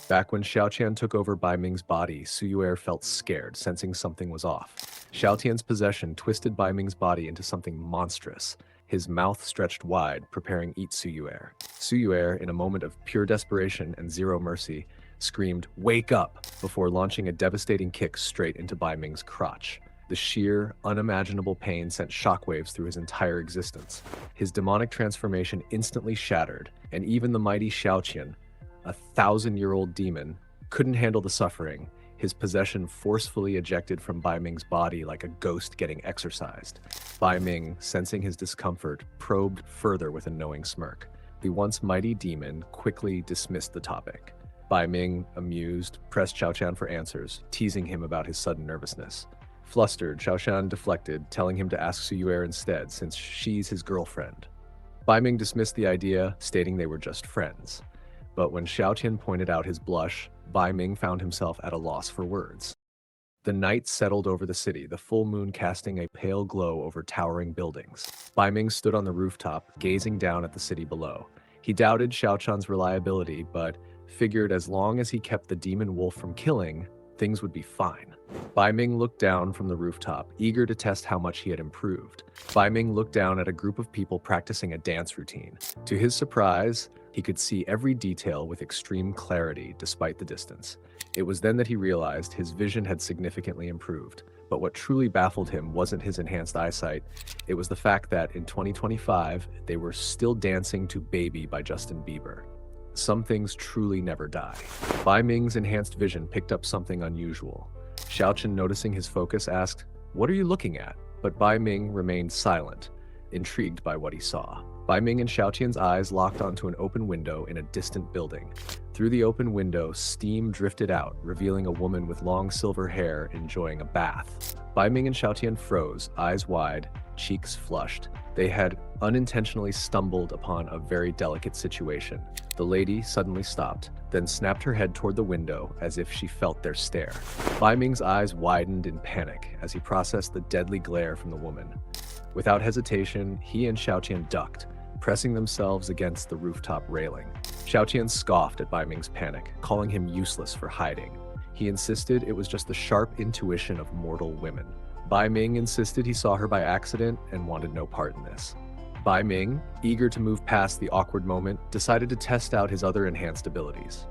Back when Xiaotian took over Bai Ming's body, Suyuer felt scared, sensing something was off. Xiaotian's possession twisted Bai Ming's body into something monstrous, his mouth stretched wide, preparing to eat Suyuer. Suyuer, in a moment of pure desperation and zero mercy, screamed, "Wake up!" before launching a devastating kick straight into Bai Ming's crotch. The sheer, unimaginable pain sent shockwaves through his entire existence. His demonic transformation instantly shattered, and even the mighty Xiaotian, a 1,000-year-old demon, couldn't handle the suffering, his possession forcefully ejected from Bai Ming's body like a ghost getting exorcised. Bai Ming, sensing his discomfort, probed further with a knowing smirk. The once mighty demon quickly dismissed the topic. Bai Ming, amused, pressed Xiaotian for answers, teasing him about his sudden nervousness. Flustered, Xiaotian deflected, telling him to ask Suyuer instead, since she's his girlfriend. Bai Ming dismissed the idea, stating they were just friends. But when Xiaotian pointed out his blush, Bai Ming found himself at a loss for words. The night settled over the city, the full moon casting a pale glow over towering buildings. Bai Ming stood on the rooftop, gazing down at the city below. He doubted Xiaotian's reliability, but figured as long as he kept the demon wolf from killing, things would be fine. Bai Ming looked down from the rooftop, eager to test how much he had improved. Bai Ming looked down at a group of people practicing a dance routine. To his surprise, he could see every detail with extreme clarity despite the distance. It was then that he realized his vision had significantly improved. But what truly baffled him wasn't his enhanced eyesight, it was the fact that in 2025, they were still dancing to Baby by Justin Bieber. Some things truly never die. Bai Ming's enhanced vision picked up something unusual. Xiaotian, noticing his focus, asked, "What are you looking at?" But Bai Ming remained silent, intrigued by what he saw. Bai Ming and Xiaotian's eyes locked onto an open window in a distant building. Through the open window, steam drifted out, revealing a woman with long silver hair enjoying a bath. Bai Ming and Xiaotian froze, eyes wide, cheeks flushed. They had unintentionally stumbled upon a very delicate situation. The lady suddenly stopped, then snapped her head toward the window as if she felt their stare. Bai Ming's eyes widened in panic as he processed the deadly glare from the woman. Without hesitation, he and Xiaotian ducked, pressing themselves against the rooftop railing. Xiaotian scoffed at Bai Ming's panic, calling him useless for hiding. He insisted it was just the sharp intuition of mortal women. Bai Ming insisted he saw her by accident and wanted no part in this. Bai Ming, eager to move past the awkward moment, decided to test out his other enhanced abilities.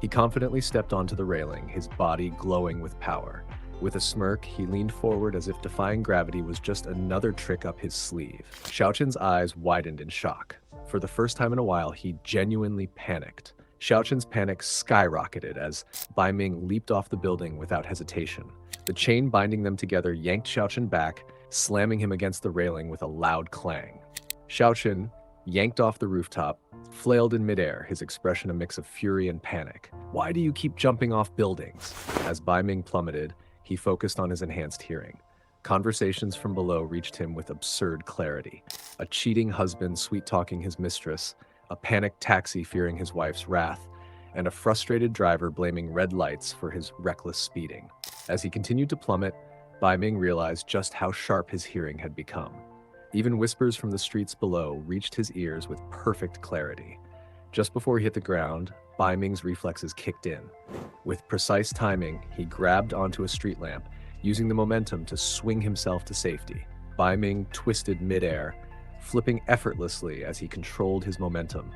He confidently stepped onto the railing, his body glowing with power. With a smirk, he leaned forward as if defying gravity was just another trick up his sleeve. Xiaotian's eyes widened in shock. For the first time in a while, he genuinely panicked. Xiaotian's panic skyrocketed as Bai Ming leaped off the building without hesitation. The chain binding them together yanked Xiaotian back, slamming him against the railing with a loud clang. Xiaotian, yanked off the rooftop, flailed in midair, his expression a mix of fury and panic. "Why do you keep jumping off buildings?" As Bai Ming plummeted, he focused on his enhanced hearing. Conversations from below reached him with absurd clarity. A cheating husband sweet-talking his mistress, a panicked taxi fearing his wife's wrath, and a frustrated driver blaming red lights for his reckless speeding. As he continued to plummet, Bai Ming realized just how sharp his hearing had become. Even whispers from the streets below reached his ears with perfect clarity. Just before he hit the ground, Bai Ming's reflexes kicked in. With precise timing, he grabbed onto a street lamp, using the momentum to swing himself to safety. Bai Ming twisted midair, flipping effortlessly as he controlled his momentum.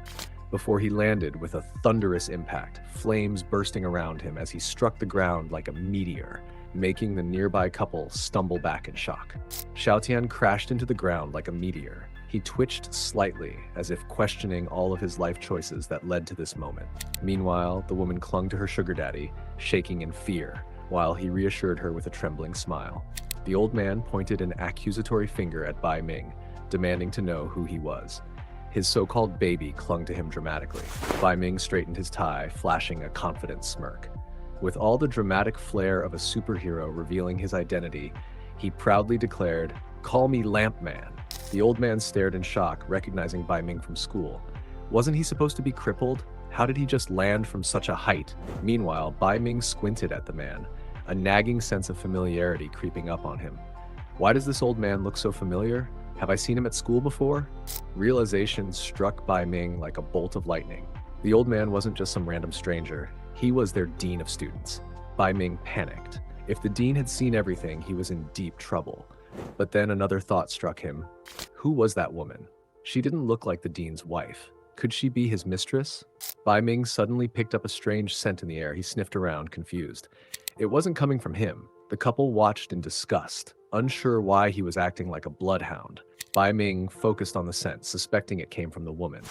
Before he landed with a thunderous impact, flames bursting around him as he struck the ground like a meteor, making the nearby couple stumble back in shock. Xiaotian crashed into the ground like a meteor. He twitched slightly, as if questioning all of his life choices that led to this moment. Meanwhile, the woman clung to her sugar daddy, shaking in fear, while he reassured her with a trembling smile. The old man pointed an accusatory finger at Bai Ming, demanding to know who he was. His so-called baby clung to him dramatically. Bai Ming straightened his tie, flashing a confident smirk. With all the dramatic flair of a superhero revealing his identity, he proudly declared, "Call me Lamp Man." The old man stared in shock, recognizing Bai Ming from school. Wasn't he supposed to be crippled? How did he just land from such a height? Meanwhile, Bai Ming squinted at the man, a nagging sense of familiarity creeping up on him. Why does this old man look so familiar? Have I seen him at school before? Realization struck Bai Ming like a bolt of lightning. The old man wasn't just some random stranger. He was their dean of students. Bai Ming panicked. If the dean had seen everything, he was in deep trouble. But then another thought struck him. Who was that woman? She didn't look like the dean's wife. Could she be his mistress? Bai Ming suddenly picked up a strange scent in the air. He sniffed around, confused. It wasn't coming from him. The couple watched in disgust, unsure why he was acting like a bloodhound. Bai Ming focused on the scent, suspecting it came from the woman.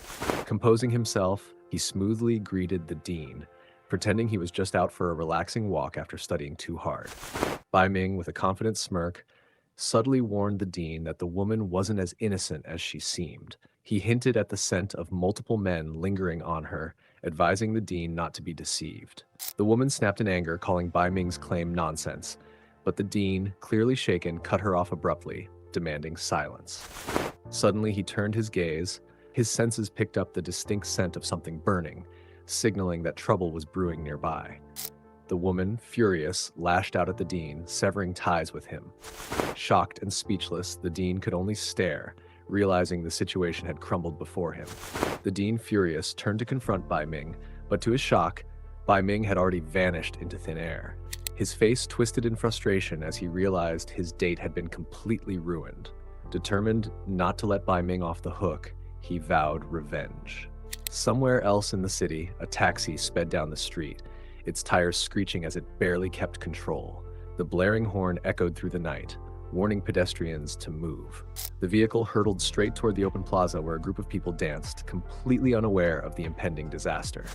Composing himself, he smoothly greeted the dean, pretending he was just out for a relaxing walk after studying too hard. Bai Ming, with a confident smirk, subtly warned the dean that the woman wasn't as innocent as she seemed. He hinted at the scent of multiple men lingering on her, advising the dean not to be deceived. The woman snapped in anger, calling Bai Ming's claim nonsense, but the dean, clearly shaken, cut her off abruptly, demanding silence. Suddenly, he turned his gaze. His senses picked up the distinct scent of something burning, signaling that trouble was brewing nearby. The woman, furious, lashed out at the dean, severing ties with him. Shocked and speechless, the dean could only stare, realizing the situation had crumbled before him. The dean, furious, turned to confront Bai Ming, but to his shock, Bai Ming had already vanished into thin air. His face twisted in frustration as he realized his date had been completely ruined. Determined not to let Bai Ming off the hook, he vowed revenge. Somewhere else in the city, a taxi sped down the street, its tires screeching as it barely kept control. The blaring horn echoed through the night, warning pedestrians to move. The vehicle hurtled straight toward the open plaza where a group of people danced, completely unaware of the impending disaster.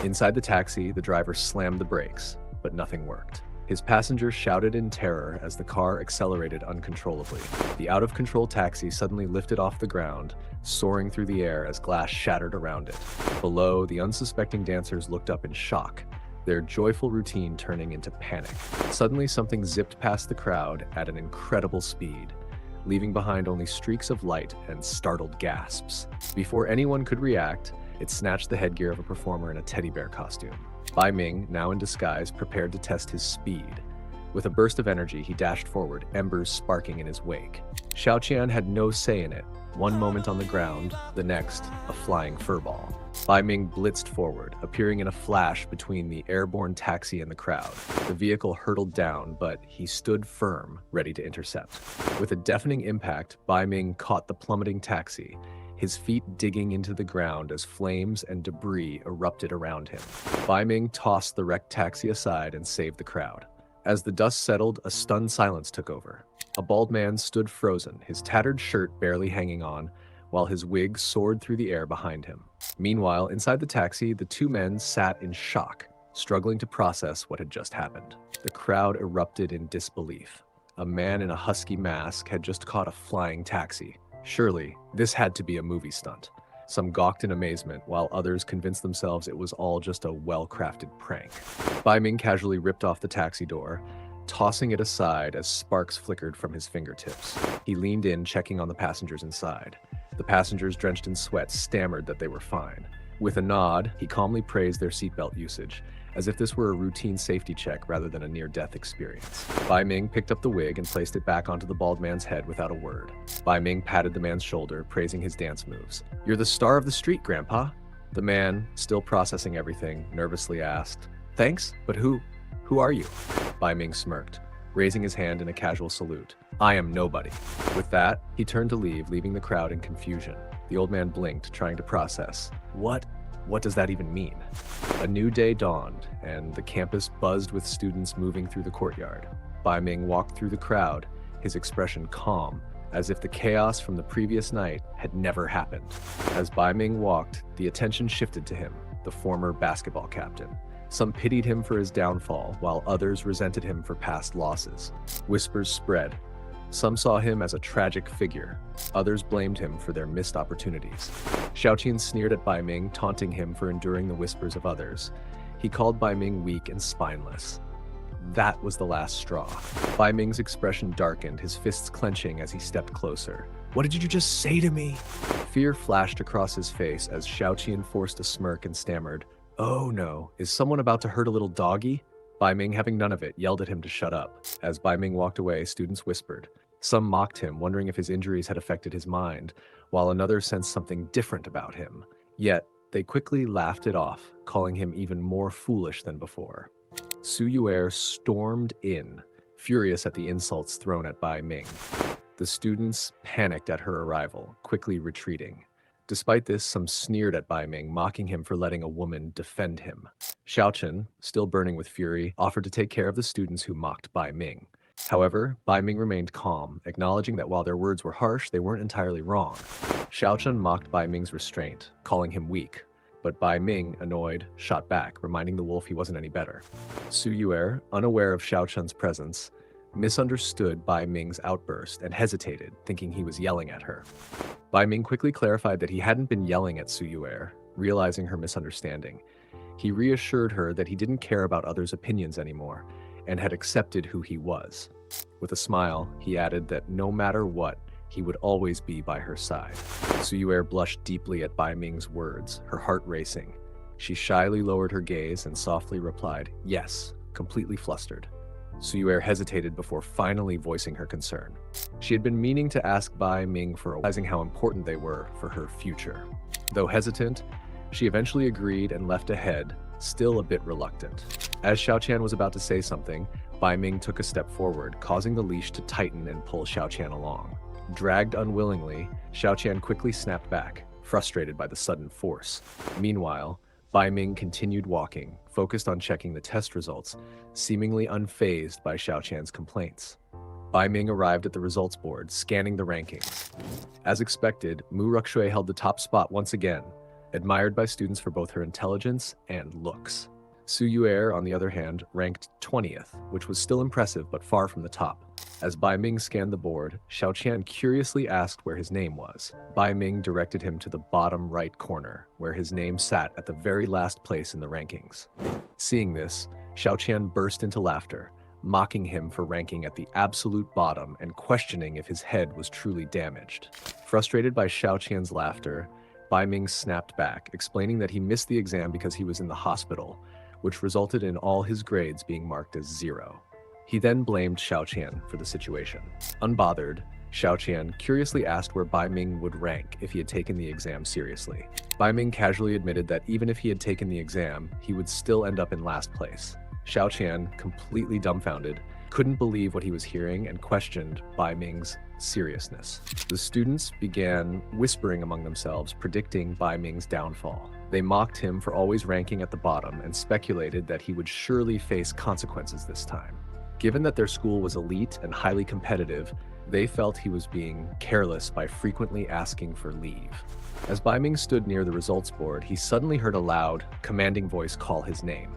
Inside the taxi, the driver slammed the brakes, but nothing worked. His passengers shouted in terror as the car accelerated uncontrollably. The out-of-control taxi suddenly lifted off the ground, soaring through the air as glass shattered around it. Below, the unsuspecting dancers looked up in shock, their joyful routine turning into panic. Suddenly, something zipped past the crowd at an incredible speed, leaving behind only streaks of light and startled gasps. Before anyone could react, it snatched the headgear of a performer in a teddy bear costume. Bai Ming, now in disguise, prepared to test his speed. With a burst of energy, he dashed forward, embers sparking in his wake. Xiaotian had no say in it. One moment on the ground, the next, a flying furball. Bai Ming blitzed forward, appearing in a flash between the airborne taxi and the crowd. The vehicle hurtled down, but he stood firm, ready to intercept. With a deafening impact, Bai Ming caught the plummeting taxi, his feet digging into the ground as flames and debris erupted around him. Bai Ming tossed the wrecked taxi aside and saved the crowd. As the dust settled, a stunned silence took over. A bald man stood frozen, his tattered shirt barely hanging on, while his wig soared through the air behind him. Meanwhile, inside the taxi, the two men sat in shock, struggling to process what had just happened. The crowd erupted in disbelief. A man in a husky mask had just caught a flying taxi. Surely, this had to be a movie stunt. Some gawked in amazement, while others convinced themselves it was all just a well-crafted prank. Bai Ming casually ripped off the taxi door, tossing it aside as sparks flickered from his fingertips. He leaned in, checking on the passengers inside. The passengers, drenched in sweat, stammered that they were fine. With a nod, he calmly praised their seatbelt usage, as if this were a routine safety check rather than a near-death experience. Bai Ming picked up the wig and placed it back onto the bald man's head without a word. Bai Ming patted the man's shoulder, praising his dance moves. "You're the star of the street, Grandpa." The man, still processing everything, nervously asked, "Thanks, but who are you?" Bai Ming smirked, raising his hand in a casual salute. "I am nobody." With that, he turned to leave, leaving the crowd in confusion. The old man blinked, trying to process. What does that even mean? A new day dawned, and the campus buzzed with students moving through the courtyard. Bai Ming walked through the crowd, his expression calm, as if the chaos from the previous night had never happened. As Bai Ming walked, the attention shifted to him, the former basketball captain. Some pitied him for his downfall, while others resented him for past losses. Whispers spread. Some saw him as a tragic figure. Others blamed him for their missed opportunities. Xiaotian sneered at Bai Ming, taunting him for enduring the whispers of others. He called Bai Ming weak and spineless. That was the last straw. Bai Ming's expression darkened, his fists clenching as he stepped closer. "What did you just say to me?" Fear flashed across his face as Xiaotian forced a smirk and stammered, "Oh no, is someone about to hurt a little doggy?" Bai Ming, having none of it, yelled at him to shut up. As Bai Ming walked away, students whispered. Some mocked him, wondering if his injuries had affected his mind, while another sensed something different about him. Yet, they quickly laughed it off, calling him even more foolish than before. Su Yuer stormed in, furious at the insults thrown at Bai Ming. The students panicked at her arrival, quickly retreating. Despite this, some sneered at Bai Ming, mocking him for letting a woman defend him. Xiaotian, still burning with fury, offered to take care of the students who mocked Bai Ming. However, Bai Ming remained calm, acknowledging that while their words were harsh, they weren't entirely wrong. Xiaotian mocked Bai Ming's restraint, calling him weak, but Bai Ming, annoyed, shot back, reminding the wolf he wasn't any better. Su Yuer, unaware of Xiaotian's presence, misunderstood Bai Ming's outburst and hesitated, thinking he was yelling at her. Bai Ming quickly clarified that he hadn't been yelling at Su Yuer, realizing her misunderstanding. He reassured her that he didn't care about others' opinions anymore, and had accepted who he was. With a smile, he added that no matter what, he would always be by her side. Su Yuer blushed deeply at Bai Ming's words, her heart racing. She shyly lowered her gaze and softly replied, "Yes," completely flustered. Su Yuer hesitated before finally voicing her concern. She had been meaning to ask Bai Ming for realizing how important they were for her future. Though hesitant, she eventually agreed and left ahead, still a bit reluctant. As Xiaotian was about to say something, Bai Ming took a step forward, causing the leash to tighten and pull Xiaotian along. Dragged unwillingly, Xiaotian quickly snapped back, frustrated by the sudden force. Meanwhile, Bai Ming continued walking, focused on checking the test results, seemingly unfazed by Xiaotian's complaints. Bai Ming arrived at the results board, scanning the rankings. As expected, Mu Rukshui held the top spot once again, admired by students for both her intelligence and looks. Su Yuer, on the other hand, ranked 20th, which was still impressive but far from the top. As Bai Ming scanned the board, Xiaotian curiously asked where his name was. Bai Ming directed him to the bottom right corner, where his name sat at the very last place in the rankings. Seeing this, Xiaotian burst into laughter, mocking him for ranking at the absolute bottom and questioning if his head was truly damaged. Frustrated by Xiaotian's laughter, Bai Ming snapped back, explaining that he missed the exam because he was in the hospital, which resulted in all his grades being marked as 0. He then blamed Xiaotian for the situation. Unbothered, Xiaotian curiously asked where Bai Ming would rank if he had taken the exam seriously. Bai Ming casually admitted that even if he had taken the exam, he would still end up in last place. Xiaotian, completely dumbfounded, couldn't believe what he was hearing and questioned Bai Ming's seriousness. The students began whispering among themselves, predicting Bai Ming's downfall. They mocked him for always ranking at the bottom and speculated that he would surely face consequences this time. Given that their school was elite and highly competitive, they felt he was being careless by frequently asking for leave. As Bai Ming stood near the results board, he suddenly heard a loud, commanding voice call his name.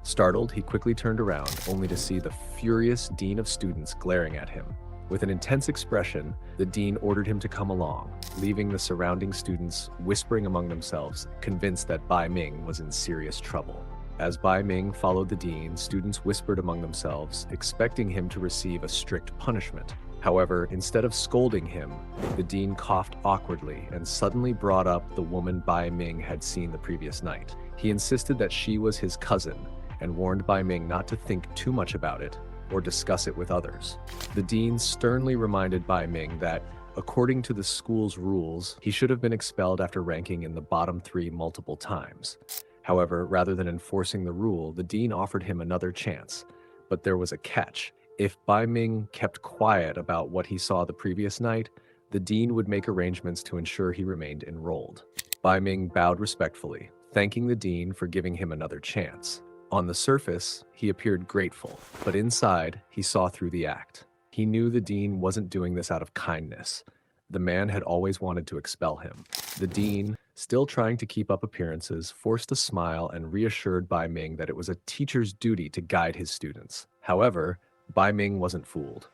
Startled, he quickly turned around, only to see the furious dean of students glaring at him. With an intense expression, the dean ordered him to come along, leaving the surrounding students whispering among themselves, convinced that Bai Ming was in serious trouble. As Bai Ming followed the dean, students whispered among themselves, expecting him to receive a strict punishment. However, instead of scolding him, the dean coughed awkwardly and suddenly brought up the woman Bai Ming had seen the previous night. He insisted that she was his cousin and warned Bai Ming not to think too much about it or discuss it with others. The dean sternly reminded Bai Ming that, according to the school's rules, he should have been expelled after ranking in the bottom 3 multiple times. However, rather than enforcing the rule, the dean offered him another chance. But there was a catch. If Bai Ming kept quiet about what he saw the previous night, the dean would make arrangements to ensure he remained enrolled. Bai Ming bowed respectfully, thanking the dean for giving him another chance. On the surface, he appeared grateful, but inside, he saw through the act. He knew the dean wasn't doing this out of kindness. The man had always wanted to expel him. The dean, still trying to keep up appearances, forced a smile and reassured Bai Ming that it was a teacher's duty to guide his students. However, Bai Ming wasn't fooled.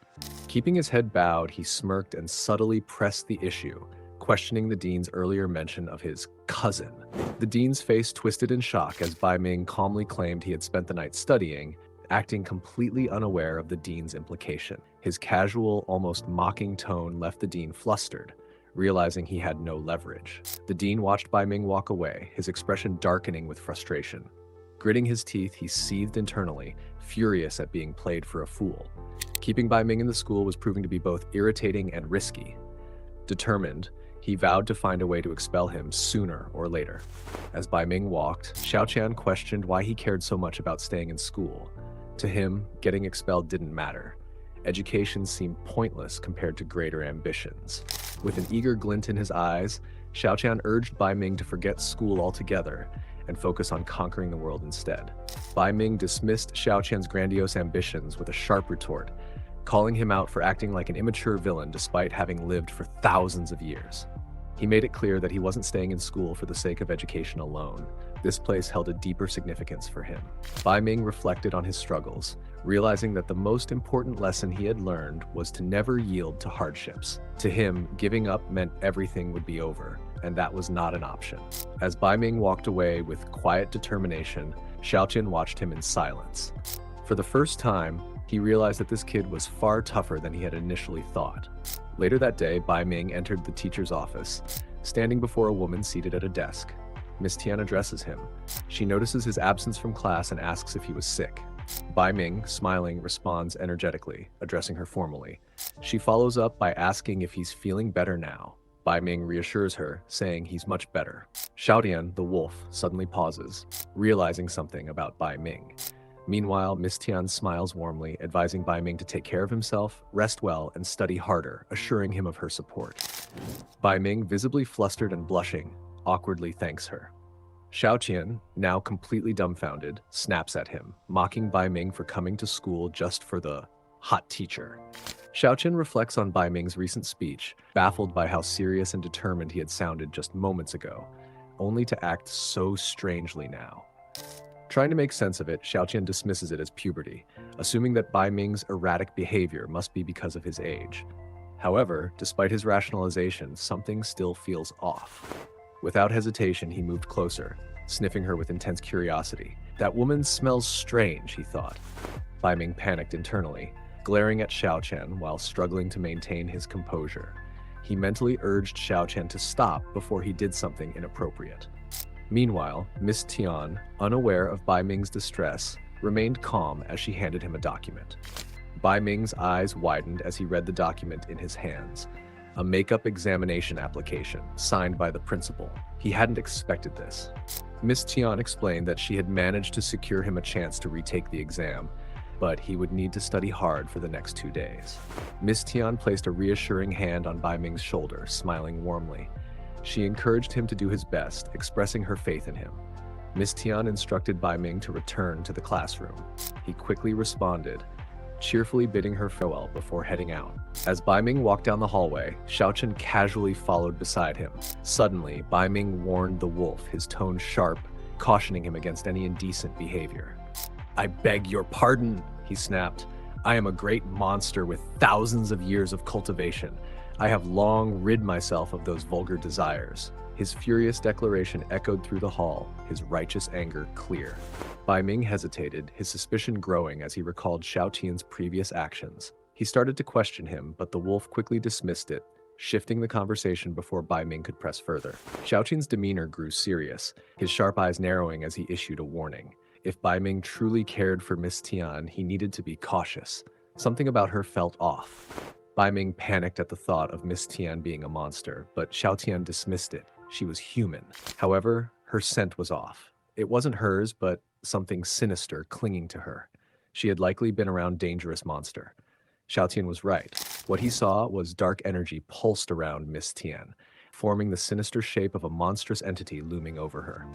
Keeping his head bowed, he smirked and subtly pressed the issue, questioning the dean's earlier mention of his cousin. The dean's face twisted in shock as Bai Ming calmly claimed he had spent the night studying, acting completely unaware of the dean's implication. His casual, almost mocking tone left the dean flustered, realizing he had no leverage. The dean watched Bai Ming walk away, his expression darkening with frustration. Gritting his teeth, he seethed internally, furious at being played for a fool. Keeping Bai Ming in the school was proving to be both irritating and risky. Determined, he vowed to find a way to expel him sooner or later. As Bai Ming walked, Xiaotian questioned why he cared so much about staying in school. To him, getting expelled didn't matter. Education seemed pointless compared to greater ambitions. With an eager glint in his eyes, Xiaotian urged Bai Ming to forget school altogether and focus on conquering the world instead. Bai Ming dismissed Xiaotian's grandiose ambitions with a sharp retort, calling him out for acting like an immature villain despite having lived for thousands of years. He made it clear that he wasn't staying in school for the sake of education alone. This place held a deeper significance for him. Bai Ming reflected on his struggles, realizing that the most important lesson he had learned was to never yield to hardships. To him, giving up meant everything would be over, and that was not an option. As Bai Ming walked away with quiet determination, Xiaotian watched him in silence. For the first time, he realized that this kid was far tougher than he had initially thought. Later that day, Bai Ming entered the teacher's office, standing before a woman seated at a desk. Miss Tian addresses him. She notices his absence from class and asks if he was sick. Bai Ming, smiling, responds energetically, addressing her formally. She follows up by asking if he's feeling better now. Bai Ming reassures her, saying he's much better. Xiaotian, the wolf, suddenly pauses, realizing something about Bai Ming. Meanwhile, Miss Tian smiles warmly, advising Bai Ming to take care of himself, rest well, and study harder, assuring him of her support. Bai Ming, visibly flustered and blushing, awkwardly thanks her. Xiaotian, now completely dumbfounded, snaps at him, mocking Bai Ming for coming to school just for the hot teacher. Xiaotian reflects on Bai Ming's recent speech, baffled by how serious and determined he had sounded just moments ago, only to act so strangely now. Trying to make sense of it, Xiaotian dismisses it as puberty, assuming that Bai Ming's erratic behavior must be because of his age. However, despite his rationalization, something still feels off. Without hesitation, he moved closer, sniffing her with intense curiosity. That woman smells strange, he thought. Bai Ming panicked internally, glaring at Xiaotian while struggling to maintain his composure. He mentally urged Xiaotian to stop before he did something inappropriate. Meanwhile, Miss Tian, unaware of Bai Ming's distress, remained calm as she handed him a document. Bai Ming's eyes widened as he read the document in his hands. A makeup examination application, signed by the principal. He hadn't expected this. Miss Tian explained that she had managed to secure him a chance to retake the exam, but he would need to study hard for the next 2 days. Miss Tian placed a reassuring hand on Bai Ming's shoulder, smiling warmly. She encouraged him to do his best, expressing her faith in him. Miss Tian instructed Bai Ming to return to the classroom. He quickly responded, cheerfully bidding her farewell before heading out. As Bai Ming walked down the hallway, Xiaotian casually followed beside him. Suddenly, Bai Ming warned the wolf, his tone sharp, cautioning him against any indecent behavior. "I beg your pardon," he snapped. "I am a great monster with thousands of years of cultivation. I have long rid myself of those vulgar desires." His furious declaration echoed through the hall, his righteous anger clear. Bai Ming hesitated, his suspicion growing as he recalled Xiaotian's previous actions. He started to question him, but the wolf quickly dismissed it, shifting the conversation before Bai Ming could press further. Xiaotian's demeanor grew serious, his sharp eyes narrowing as he issued a warning. If Bai Ming truly cared for Miss Tian, he needed to be cautious. Something about her felt off. Bai Ming panicked at the thought of Miss Tian being a monster, but Xiaotian dismissed it. She was human. However, her scent was off. It wasn't hers, but something sinister clinging to her. She had likely been around dangerous monster. Xiaotian was right. What he saw was dark energy pulsed around Miss Tian, forming the sinister shape of a monstrous entity looming over her.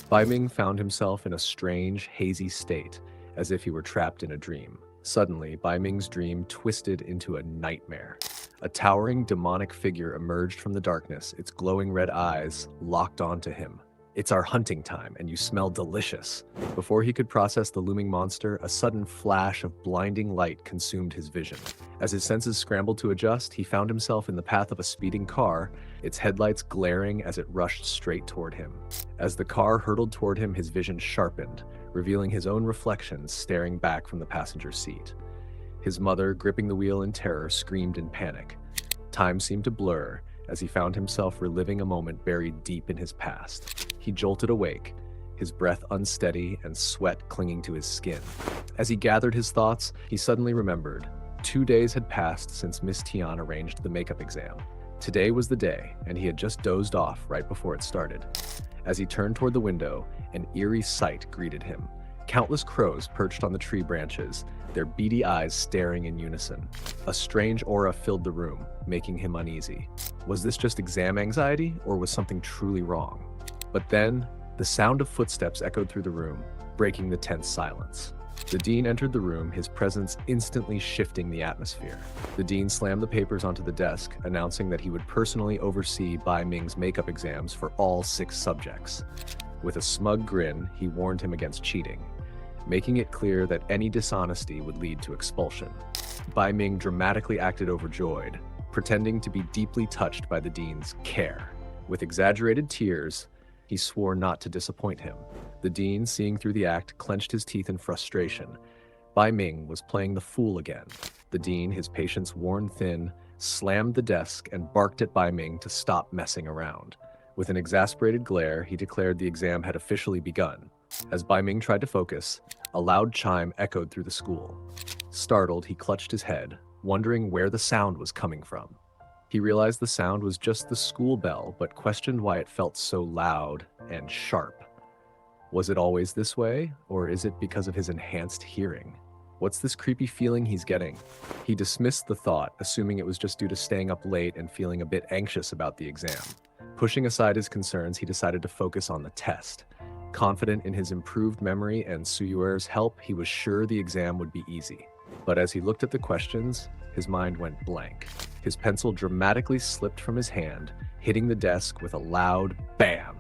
Bai Ming found himself in a strange, hazy state, as if he were trapped in a dream. Suddenly, Bai Ming's dream twisted into a nightmare. A towering demonic figure emerged from the darkness, its glowing red eyes locked onto him. It's our hunting time, and you smell delicious. Before he could process the looming monster, a sudden flash of blinding light consumed his vision. As his senses scrambled to adjust, he found himself in the path of a speeding car, its headlights glaring as it rushed straight toward him. As the car hurtled toward him, his vision sharpened, revealing his own reflections staring back from the passenger seat. His mother, gripping the wheel in terror, screamed in panic. Time seemed to blur as he found himself reliving a moment buried deep in his past. He jolted awake, his breath unsteady and sweat clinging to his skin. As he gathered his thoughts, he suddenly remembered. 2 days had passed since Miss Tian arranged the makeup exam. Today was the day, and he had just dozed off right before it started. As he turned toward the window, an eerie sight greeted him. Countless crows perched on the tree branches, their beady eyes staring in unison. A strange aura filled the room, making him uneasy. Was this just exam anxiety, or was something truly wrong? But then, the sound of footsteps echoed through the room, breaking the tense silence. The dean entered the room, his presence instantly shifting the atmosphere. The dean slammed the papers onto the desk, announcing that he would personally oversee Bai Ming's makeup exams for all 6 subjects. With a smug grin, he warned him against cheating, making it clear that any dishonesty would lead to expulsion. Bai Ming dramatically acted overjoyed, pretending to be deeply touched by the dean's care. With exaggerated tears, he swore not to disappoint him. The dean, seeing through the act, clenched his teeth in frustration. Bai Ming was playing the fool again. The dean, his patience worn thin, slammed the desk and barked at Bai Ming to stop messing around. With an exasperated glare, he declared the exam had officially begun. As Bai Ming tried to focus, a loud chime echoed through the school. Startled, he clutched his head, wondering where the sound was coming from. He realized the sound was just the school bell, but questioned why it felt so loud and sharp. Was it always this way, or is it because of his enhanced hearing? What's this creepy feeling he's getting? He dismissed the thought, assuming it was just due to staying up late and feeling a bit anxious about the exam. Pushing aside his concerns, he decided to focus on the test. Confident in his improved memory and Suyuer's help, he was sure the exam would be easy. But as he looked at the questions, his mind went blank. His pencil dramatically slipped from his hand, hitting the desk with a loud bam.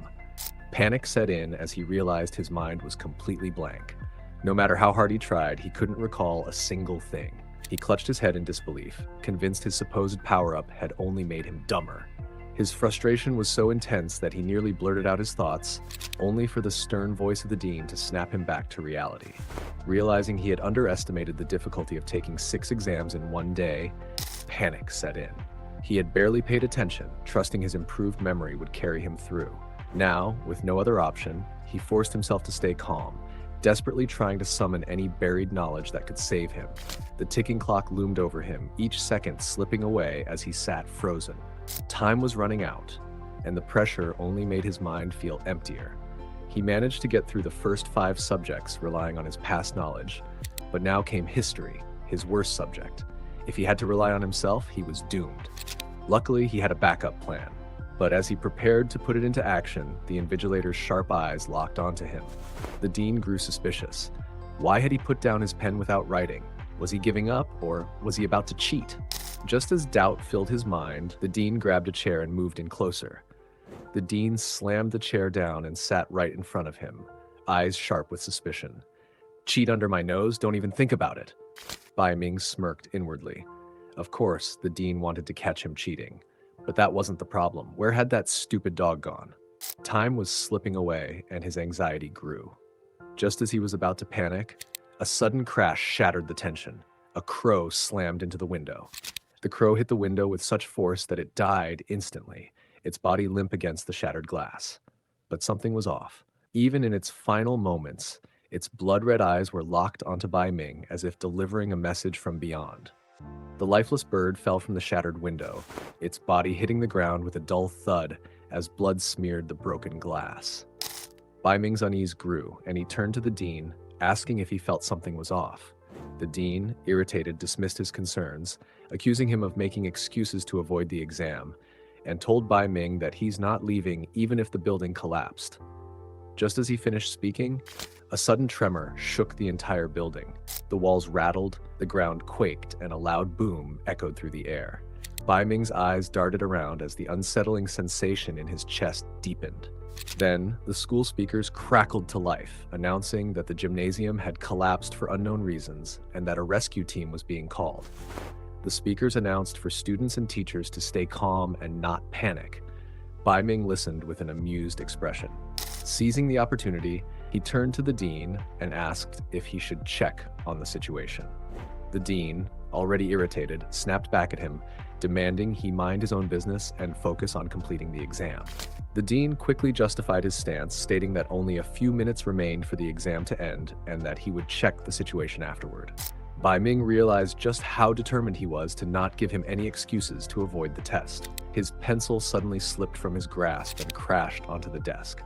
Panic set in as he realized his mind was completely blank. No matter how hard he tried, he couldn't recall a single thing. He clutched his head in disbelief, convinced his supposed power-up had only made him dumber. His frustration was so intense that he nearly blurted out his thoughts, only for the stern voice of the dean to snap him back to reality. Realizing he had underestimated the difficulty of taking 6 exams in one day, panic set in. He had barely paid attention, trusting his improved memory would carry him through. Now, with no other option, he forced himself to stay calm, desperately trying to summon any buried knowledge that could save him. The ticking clock loomed over him, each second slipping away as he sat frozen. Time was running out, and the pressure only made his mind feel emptier. He managed to get through the first 5 subjects, relying on his past knowledge, but now came history, his worst subject. If he had to rely on himself, he was doomed. Luckily, he had a backup plan, but as he prepared to put it into action, the invigilator's sharp eyes locked onto him. The dean grew suspicious. Why had he put down his pen without writing? Was he giving up, or was he about to cheat? Just as doubt filled his mind, the dean grabbed a chair and moved in closer. The dean slammed the chair down and sat right in front of him, eyes sharp with suspicion. Cheat under my nose? Don't even think about it. Bai Ming smirked inwardly. Of course, the dean wanted to catch him cheating. But that wasn't the problem. Where had that stupid dog gone? Time was slipping away, and his anxiety grew. Just as he was about to panic, a sudden crash shattered the tension. A crow slammed into the window. The crow hit the window with such force that it died instantly, its body limp against the shattered glass. But something was off. Even in its final moments, its blood-red eyes were locked onto Bai Ming as if delivering a message from beyond. The lifeless bird fell from the shattered window, its body hitting the ground with a dull thud as blood smeared the broken glass. Bai Ming's unease grew, and he turned to the dean, asking if he felt something was off. The dean, irritated, dismissed his concerns, accusing him of making excuses to avoid the exam, and told Bai Ming that he's not leaving even if the building collapsed. Just as he finished speaking, a sudden tremor shook the entire building. The walls rattled, the ground quaked, and a loud boom echoed through the air. Bai Ming's eyes darted around as the unsettling sensation in his chest deepened. Then, the school speakers crackled to life, announcing that the gymnasium had collapsed for unknown reasons and that a rescue team was being called. The speakers announced for students and teachers to stay calm and not panic. Bai Ming listened with an amused expression. Seizing the opportunity, he turned to the dean and asked if he should check on the situation. The dean, already irritated, snapped back at him, demanding he mind his own business and focus on completing the exam. The dean quickly justified his stance, stating that only a few minutes remained for the exam to end and that he would check the situation afterward. Bai Ming realized just how determined he was to not give him any excuses to avoid the test. His pencil suddenly slipped from his grasp and crashed onto the desk.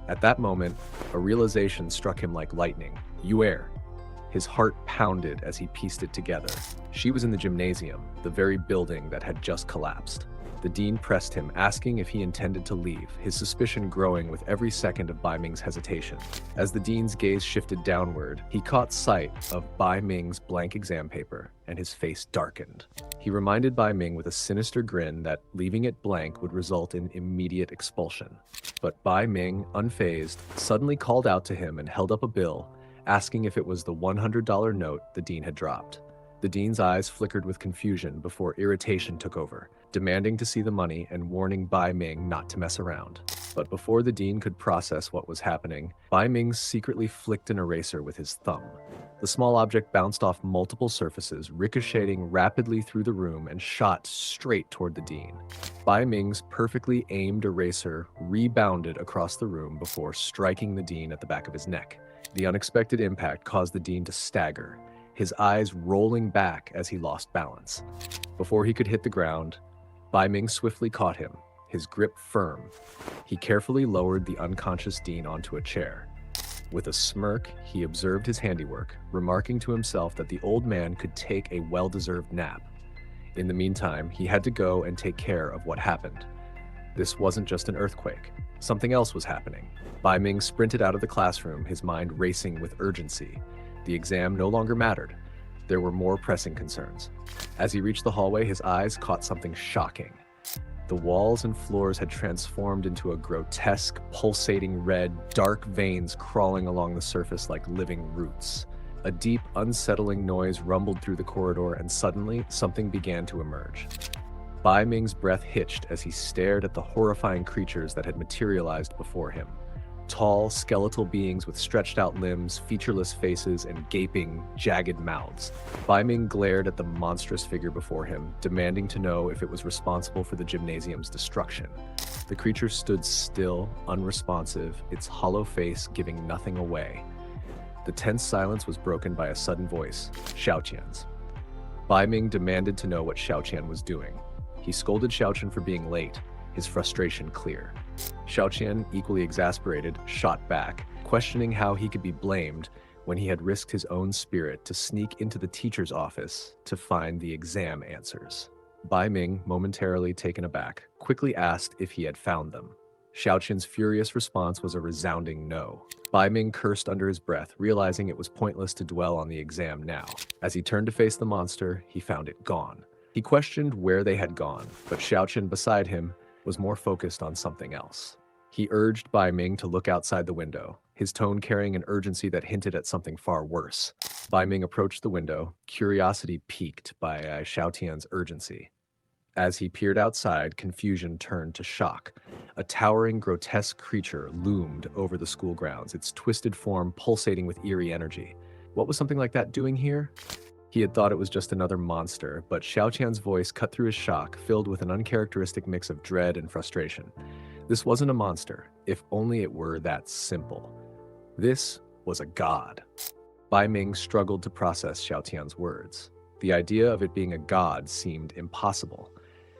At that moment, a realization struck him like lightning. You err. His heart pounded as he pieced it together. She was in the gymnasium, the very building that had just collapsed. The dean pressed him, asking if he intended to leave, his suspicion growing with every second of Bai Ming's hesitation. As the dean's gaze shifted downward, he caught sight of Bai Ming's blank exam paper, and his face darkened. He reminded Bai Ming with a sinister grin that leaving it blank would result in immediate expulsion. But Bai Ming, unfazed, suddenly called out to him and held up a bill, asking if it was the $100 note the dean had dropped. The dean's eyes flickered with confusion before irritation took over, demanding to see the money and warning Bai Ming not to mess around. But before the dean could process what was happening, Bai Ming secretly flicked an eraser with his thumb. The small object bounced off multiple surfaces, ricocheting rapidly through the room and shot straight toward the dean. Bai Ming's perfectly aimed eraser rebounded across the room before striking the dean at the back of his neck. The unexpected impact caused the dean to stagger, his eyes rolling back as he lost balance. Before he could hit the ground, Bai Ming swiftly caught him, his grip firm. He carefully lowered the unconscious dean onto a chair. With a smirk, he observed his handiwork, remarking to himself that the old man could take a well-deserved nap. In the meantime, he had to go and take care of what happened. This wasn't just an earthquake. Something else was happening. Bai Ming sprinted out of the classroom, his mind racing with urgency. The exam no longer mattered. There were more pressing concerns. As he reached the hallway, his eyes caught something shocking. The walls and floors had transformed into a grotesque, pulsating red, dark veins crawling along the surface like living roots. A deep, unsettling noise rumbled through the corridor, and suddenly, something began to emerge. Bai Ming's breath hitched as he stared at the horrifying creatures that had materialized before him. Tall, skeletal beings with stretched-out limbs, featureless faces, and gaping, jagged mouths. Bai Ming glared at the monstrous figure before him, demanding to know if it was responsible for the gymnasium's destruction. The creature stood still, unresponsive, its hollow face giving nothing away. The tense silence was broken by a sudden voice, Xiaotian's. Bai Ming demanded to know what Xiaotian was doing. He scolded Xiaotian for being late, his frustration clear. Xiaotian, equally exasperated, shot back, questioning how he could be blamed when he had risked his own spirit to sneak into the teacher's office to find the exam answers. Bai Ming, momentarily taken aback, quickly asked if he had found them. Xiaotian's furious response was a resounding no. Bai Ming cursed under his breath, realizing it was pointless to dwell on the exam now. As he turned to face the monster, he found it gone. He questioned where they had gone, but Xiaotian beside him was more focused on something else. He urged Bai Ming to look outside the window, his tone carrying an urgency that hinted at something far worse. Bai Ming approached the window, curiosity piqued by Xiaotian's urgency. As he peered outside, confusion turned to shock. A towering, grotesque creature loomed over the school grounds, its twisted form pulsating with eerie energy. What was something like that doing here? He had thought it was just another monster, but Xiaotian's voice cut through his shock, filled with an uncharacteristic mix of dread and frustration. This wasn't a monster, if only it were that simple. This was a god. Bai Ming struggled to process Xiaotian's words. The idea of it being a god seemed impossible.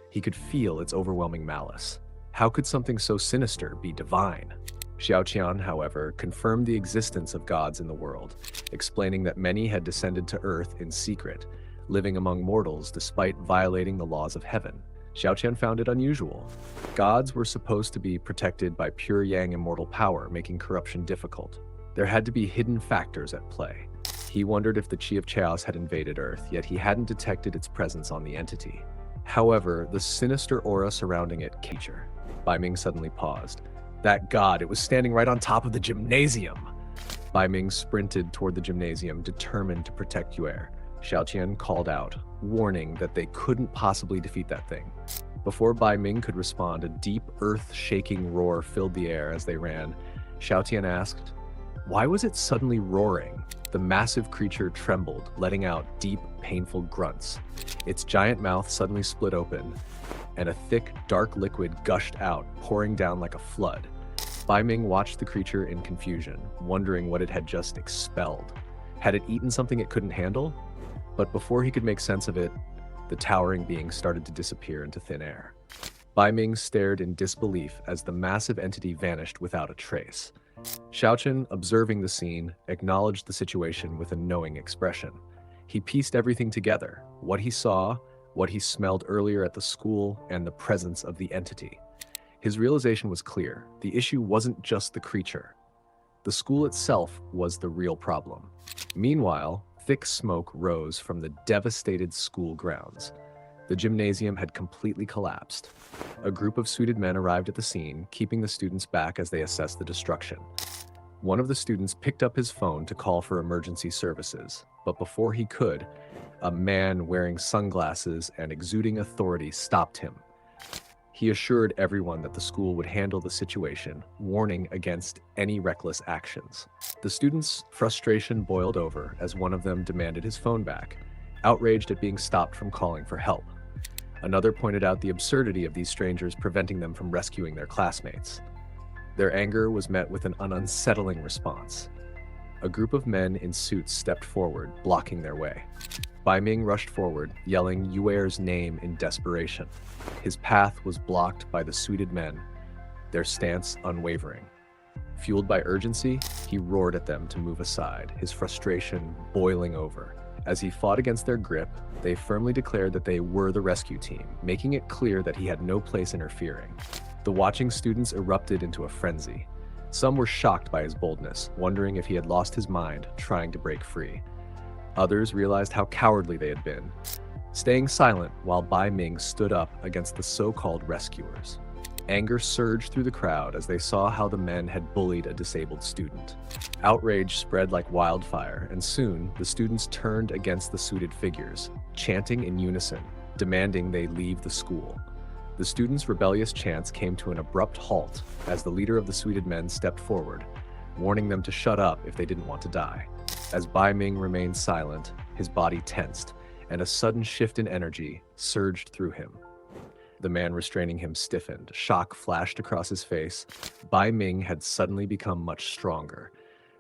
He could feel its overwhelming malice. How could something so sinister be divine? Xiaotian, however, confirmed the existence of gods in the world, explaining that many had descended to Earth in secret, living among mortals despite violating the laws of heaven. Xiaotian found it unusual. Gods were supposed to be protected by pure yang immortal power, making corruption difficult. There had to be hidden factors at play. He wondered if the Chi of Chaos had invaded Earth, yet he hadn't detected its presence on the entity. However, the sinister aura surrounding it, Bai Ming suddenly paused. That god, it was standing right on top of the gymnasium. Bai Ming sprinted toward the gymnasium, determined to protect Yue. Xiaotian called out, warning that they couldn't possibly defeat that thing. Before Bai Ming could respond, a deep, earth-shaking roar filled the air as they ran. Xiaotian asked, why was it suddenly roaring? The massive creature trembled, letting out deep, painful grunts. Its giant mouth suddenly split open, and a thick, dark liquid gushed out, pouring down like a flood. Bai Ming watched the creature in confusion, wondering what it had just expelled. Had it eaten something it couldn't handle? But before he could make sense of it, the towering being started to disappear into thin air. Bai Ming stared in disbelief as the massive entity vanished without a trace. Xiaotian, observing the scene, acknowledged the situation with a knowing expression. He pieced everything together, what he saw, what he smelled earlier at the school, and the presence of the entity. His realization was clear. The issue wasn't just the creature. The school itself was the real problem. Meanwhile, thick smoke rose from the devastated school grounds. The gymnasium had completely collapsed. A group of suited men arrived at the scene, keeping the students back as they assessed the destruction. One of the students picked up his phone to call for emergency services, but before he could, a man wearing sunglasses and exuding authority stopped him. He assured everyone that the school would handle the situation, warning against any reckless actions. The students' frustration boiled over as one of them demanded his phone back, outraged at being stopped from calling for help. Another pointed out the absurdity of these strangers preventing them from rescuing their classmates. Their anger was met with an unsettling response. A group of men in suits stepped forward, blocking their way. Bai Ming rushed forward, yelling Yuer's name in desperation. His path was blocked by the suited men, their stance unwavering. Fueled by urgency, he roared at them to move aside, his frustration boiling over. As he fought against their grip, they firmly declared that they were the rescue team, making it clear that he had no place interfering. The watching students erupted into a frenzy. Some were shocked by his boldness, wondering if he had lost his mind, trying to break free. Others realized how cowardly they had been, staying silent while Bai Ming stood up against the so-called rescuers. Anger surged through the crowd as they saw how the men had bullied a disabled student. Outrage spread like wildfire, and soon the students turned against the suited figures, chanting in unison, demanding they leave the school. The students' rebellious chants came to an abrupt halt as the leader of the suited men stepped forward, warning them to shut up if they didn't want to die. As Bai Ming remained silent, his body tensed, and a sudden shift in energy surged through him. The man restraining him stiffened. Shock flashed across his face. Bai Ming had suddenly become much stronger.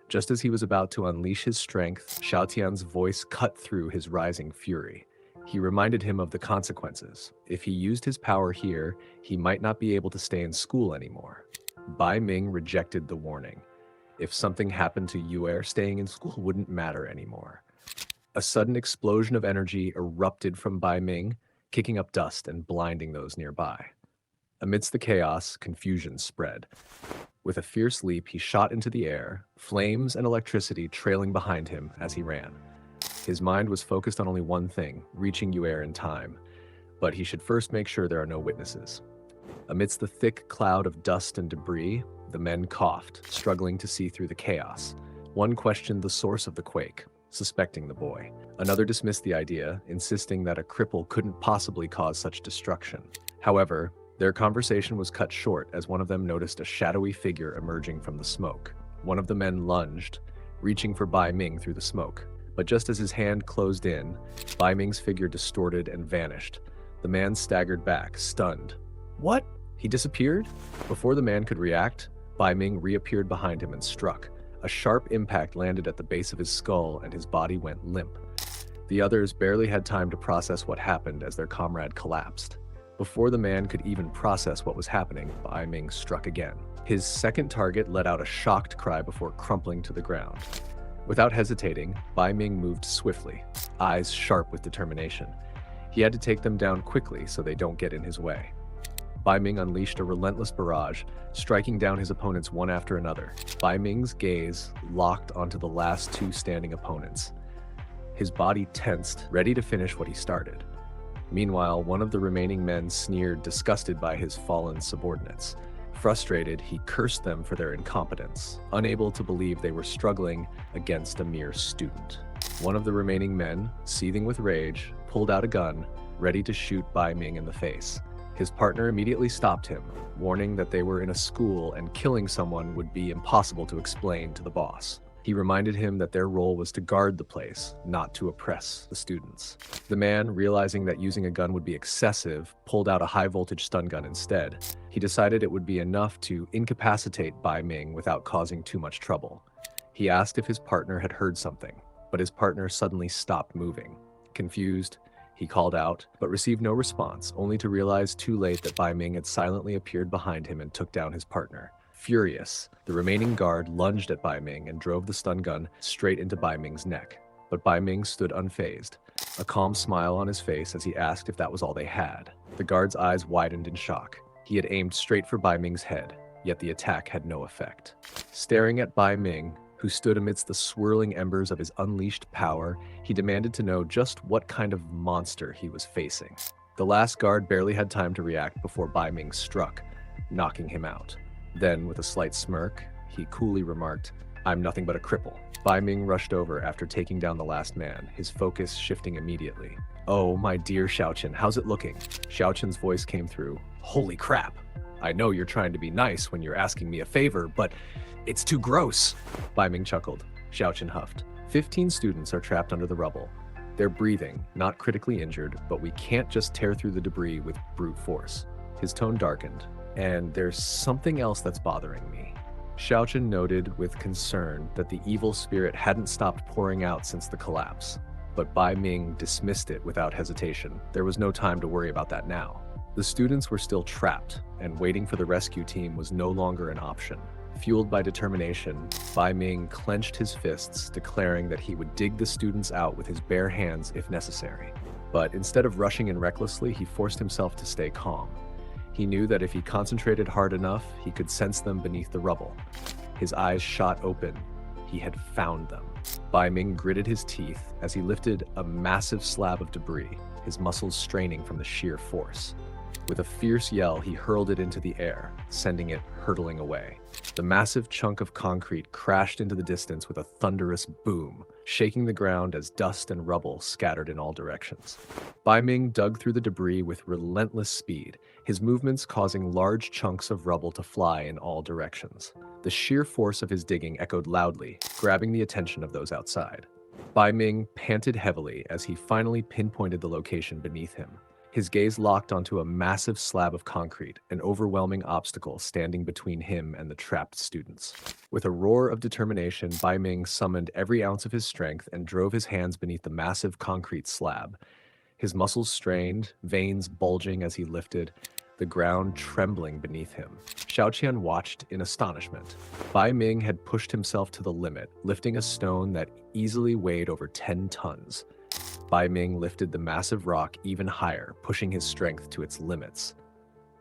Just as he was about to unleash his strength, Xiaotian's voice cut through his rising fury. He reminded him of the consequences. If he used his power here, he might not be able to stay in school anymore. Bai Ming rejected the warning. If something happened to Yue, staying in school wouldn't matter anymore. A sudden explosion of energy erupted from Bai Ming, kicking up dust and blinding those nearby. Amidst the chaos, confusion spread. With a fierce leap, he shot into the air, flames and electricity trailing behind him as he ran. His mind was focused on only one thing, reaching Yue in time. But he should first make sure there are no witnesses. Amidst the thick cloud of dust and debris, the men coughed, struggling to see through the chaos. One questioned the source of the quake, suspecting the boy. Another dismissed the idea, insisting that a cripple couldn't possibly cause such destruction. However, their conversation was cut short as one of them noticed a shadowy figure emerging from the smoke. One of the men lunged, reaching for Bai Ming through the smoke. But just as his hand closed in, Bai Ming's figure distorted and vanished. The man staggered back, stunned. What? He disappeared? Before the man could react, Bai Ming reappeared behind him and struck. A sharp impact landed at the base of his skull and his body went limp. The others barely had time to process what happened as their comrade collapsed. Before the man could even process what was happening, Bai Ming struck again. His second target let out a shocked cry before crumpling to the ground. Without hesitating, Bai Ming moved swiftly, eyes sharp with determination. He had to take them down quickly so they don't get in his way. Bai Ming unleashed a relentless barrage, striking down his opponents one after another. Bai Ming's gaze locked onto the last two standing opponents. His body tensed, ready to finish what he started. Meanwhile, one of the remaining men sneered, disgusted by his fallen subordinates. Frustrated, he cursed them for their incompetence, unable to believe they were struggling against a mere student. One of the remaining men, seething with rage, pulled out a gun, ready to shoot Bai Ming in the face. His partner immediately stopped him, warning that they were in a school and killing someone would be impossible to explain to the boss. He reminded him that their role was to guard the place, not to oppress the students. The man, realizing that using a gun would be excessive, pulled out a high-voltage stun gun instead. He decided it would be enough to incapacitate Bai Ming without causing too much trouble. He asked if his partner had heard something, but his partner suddenly stopped moving. Confused, he called out, but received no response, only to realize too late that Bai Ming had silently appeared behind him and took down his partner. Furious, the remaining guard lunged at Bai Ming and drove the stun gun straight into Bai Ming's neck. But Bai Ming stood unfazed, a calm smile on his face as he asked if that was all they had. The guard's eyes widened in shock. He had aimed straight for Bai Ming's head, yet the attack had no effect. Staring at Bai Ming, who stood amidst the swirling embers of his unleashed power, he demanded to know just what kind of monster he was facing. The last guard barely had time to react before Bai Ming struck, knocking him out. Then, with a slight smirk, he coolly remarked, "I'm nothing but a cripple." Bai Ming rushed over after taking down the last man, his focus shifting immediately. "Oh, my dear Xiaotian, how's it looking?" Xiaotian's voice came through. "Holy crap! I know you're trying to be nice when you're asking me a favor, but it's too gross." Bai Ming chuckled. Xiaotian huffed. 15 students are trapped under the rubble. They're breathing, not critically injured, but we can't just tear through the debris with brute force. His tone darkened. "And there's something else that's bothering me." Xiaotian noted with concern that the evil spirit hadn't stopped pouring out since the collapse, but Bai Ming dismissed it without hesitation. There was no time to worry about that now. The students were still trapped, and waiting for the rescue team was no longer an option. Fueled by determination, Bai Ming clenched his fists, declaring that he would dig the students out with his bare hands if necessary. But instead of rushing in recklessly, he forced himself to stay calm. He knew that if he concentrated hard enough, he could sense them beneath the rubble. His eyes shot open. He had found them. Bai Ming gritted his teeth as he lifted a massive slab of debris, his muscles straining from the sheer force. With a fierce yell, he hurled it into the air, sending it hurtling away. The massive chunk of concrete crashed into the distance with a thunderous boom, shaking the ground as dust and rubble scattered in all directions. Bai Ming dug through the debris with relentless speed, his movements causing large chunks of rubble to fly in all directions. The sheer force of his digging echoed loudly, grabbing the attention of those outside. Bai Ming panted heavily as he finally pinpointed the location beneath him. His gaze locked onto a massive slab of concrete, an overwhelming obstacle standing between him and the trapped students. With a roar of determination, Bai Ming summoned every ounce of his strength and drove his hands beneath the massive concrete slab. His muscles strained, veins bulging as he lifted, the ground trembling beneath him. Xiaotian watched in astonishment. Bai Ming had pushed himself to the limit, lifting a stone that easily weighed over 10 tons. Bai Ming lifted the massive rock even higher, pushing his strength to its limits.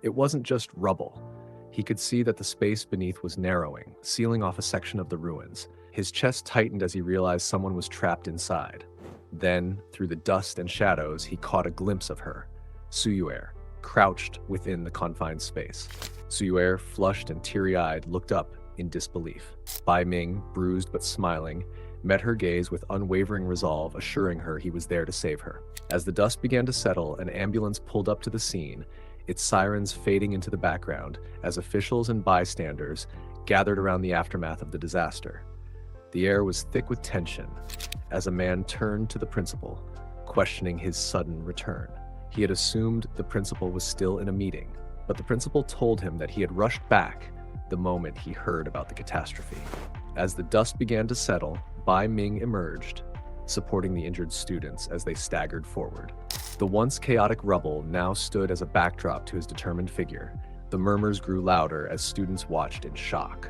It wasn't just rubble. He could see that the space beneath was narrowing, sealing off a section of the ruins. His chest tightened as he realized someone was trapped inside. Then, through the dust and shadows, he caught a glimpse of her, Suyuer, crouched within the confined space. Suyuer, flushed and teary-eyed, looked up in disbelief. Bai Ming, bruised but smiling, met her gaze with unwavering resolve, assuring her he was there to save her. As the dust began to settle, an ambulance pulled up to the scene, its sirens fading into the background as officials and bystanders gathered around the aftermath of the disaster. The air was thick with tension as a man turned to the principal, questioning his sudden return. He had assumed the principal was still in a meeting, but the principal told him that he had rushed back the moment he heard about the catastrophe. As the dust began to settle, Bai Ming emerged, supporting the injured students as they staggered forward. The once chaotic rubble now stood as a backdrop to his determined figure. The murmurs grew louder as students watched in shock.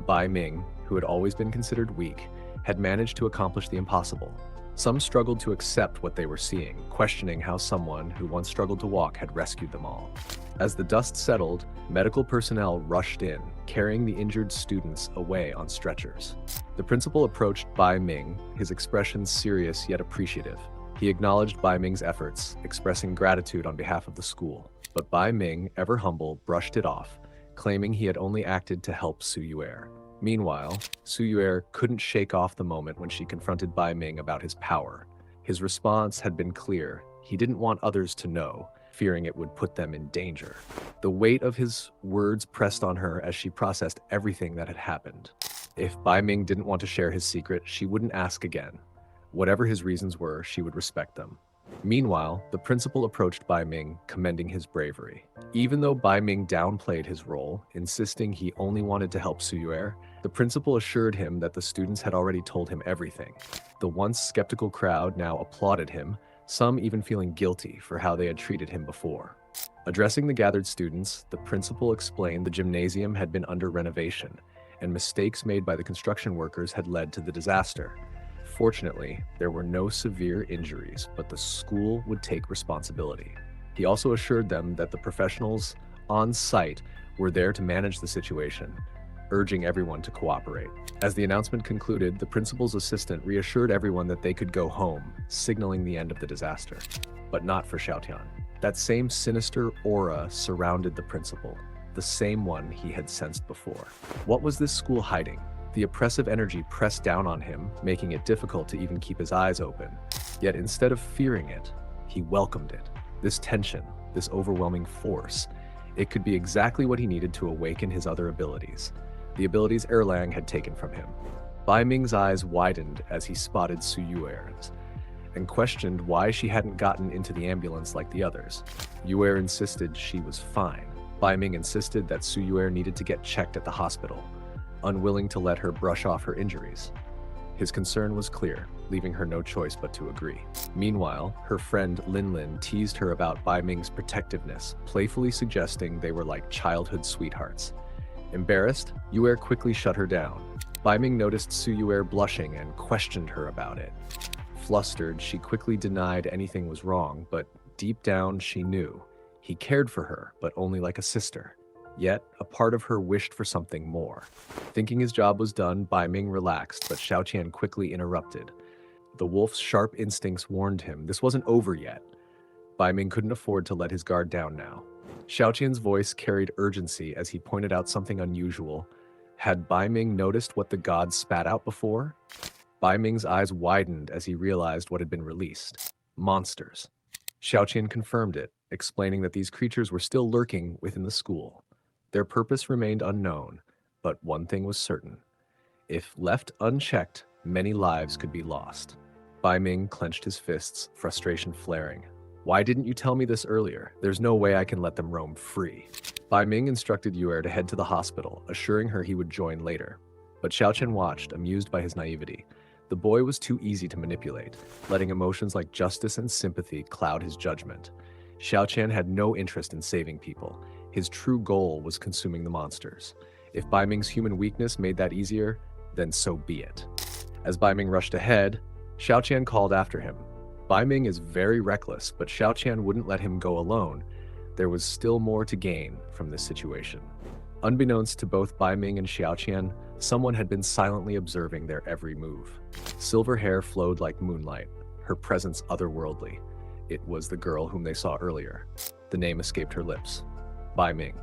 Bai Ming, who had always been considered weak, had managed to accomplish the impossible. Some struggled to accept what they were seeing, questioning how someone who once struggled to walk had rescued them all. As the dust settled, medical personnel rushed in, carrying the injured students away on stretchers. The principal approached Bai Ming, his expression serious yet appreciative. He acknowledged Bai Ming's efforts, expressing gratitude on behalf of the school. But Bai Ming, ever humble, brushed it off, claiming he had only acted to help Su Yuer. Meanwhile, Su Yuer couldn't shake off the moment when she confronted Bai Ming about his power. His response had been clear. He didn't want others to know, fearing it would put them in danger. The weight of his words pressed on her as she processed everything that had happened. If Bai Ming didn't want to share his secret, she wouldn't ask again. Whatever his reasons were, she would respect them. Meanwhile, the principal approached Bai Ming, commending his bravery. Even though Bai Ming downplayed his role, insisting he only wanted to help Su Yuer, the principal assured him that the students had already told him everything. The once skeptical crowd now applauded him, some even feeling guilty for how they had treated him before. Addressing the gathered students, the principal explained the gymnasium had been under renovation, and mistakes made by the construction workers had led to the disaster. Fortunately, there were no severe injuries, but the school would take responsibility. He also assured them that the professionals on site were there to manage the situation, urging everyone to cooperate. As the announcement concluded, the principal's assistant reassured everyone that they could go home, signaling the end of the disaster. But not for Xiaotian. That same sinister aura surrounded the principal, the same one he had sensed before. What was this school hiding? The oppressive energy pressed down on him, making it difficult to even keep his eyes open. Yet instead of fearing it, he welcomed it. This tension, this overwhelming force, it could be exactly what he needed to awaken his other abilities. The abilities Erlang had taken from him. Bai Ming's eyes widened as he spotted Su Yuer's, and questioned why she hadn't gotten into the ambulance like the others. Yuer insisted she was fine. Bai Ming insisted that Su Yuer needed to get checked at the hospital, unwilling to let her brush off her injuries. His concern was clear, leaving her no choice but to agree. Meanwhile, her friend Lin Lin teased her about Bai Ming's protectiveness, playfully suggesting they were like childhood sweethearts. Embarrassed, Yuer quickly shut her down. Bai Ming noticed Su Yuer blushing and questioned her about it. Flustered, she quickly denied anything was wrong, but deep down she knew. He cared for her, but only like a sister. Yet, a part of her wished for something more. Thinking his job was done, Bai Ming relaxed, but Xiaotian quickly interrupted. The wolf's sharp instincts warned him this wasn't over yet. Bai Ming couldn't afford to let his guard down now. Xiaotian's voice carried urgency as he pointed out something unusual. Had Bai Ming noticed what the gods spat out before? Bai Ming's eyes widened as he realized what had been released. Monsters. Xiaotian confirmed it, explaining that these creatures were still lurking within the school. Their purpose remained unknown, but one thing was certain. If left unchecked, many lives could be lost. Bai Ming clenched his fists, frustration flaring. Why didn't you tell me this earlier? There's no way I can let them roam free. Bai Ming instructed Yuer to head to the hospital, assuring her he would join later. But Xiaotian watched, amused by his naivety. The boy was too easy to manipulate, letting emotions like justice and sympathy cloud his judgment. Xiaotian had no interest in saving people. His true goal was consuming the monsters. If Bai Ming's human weakness made that easier, then so be it. As Bai Ming rushed ahead, Xiaotian called after him. Bai Ming is very reckless, but Xiaotian wouldn't let him go alone. There was still more to gain from this situation. Unbeknownst to both Bai Ming and Xiaotian, someone had been silently observing their every move. Silver hair flowed like moonlight, her presence otherworldly. It was the girl whom they saw earlier. The name escaped her lips. Bai Ming.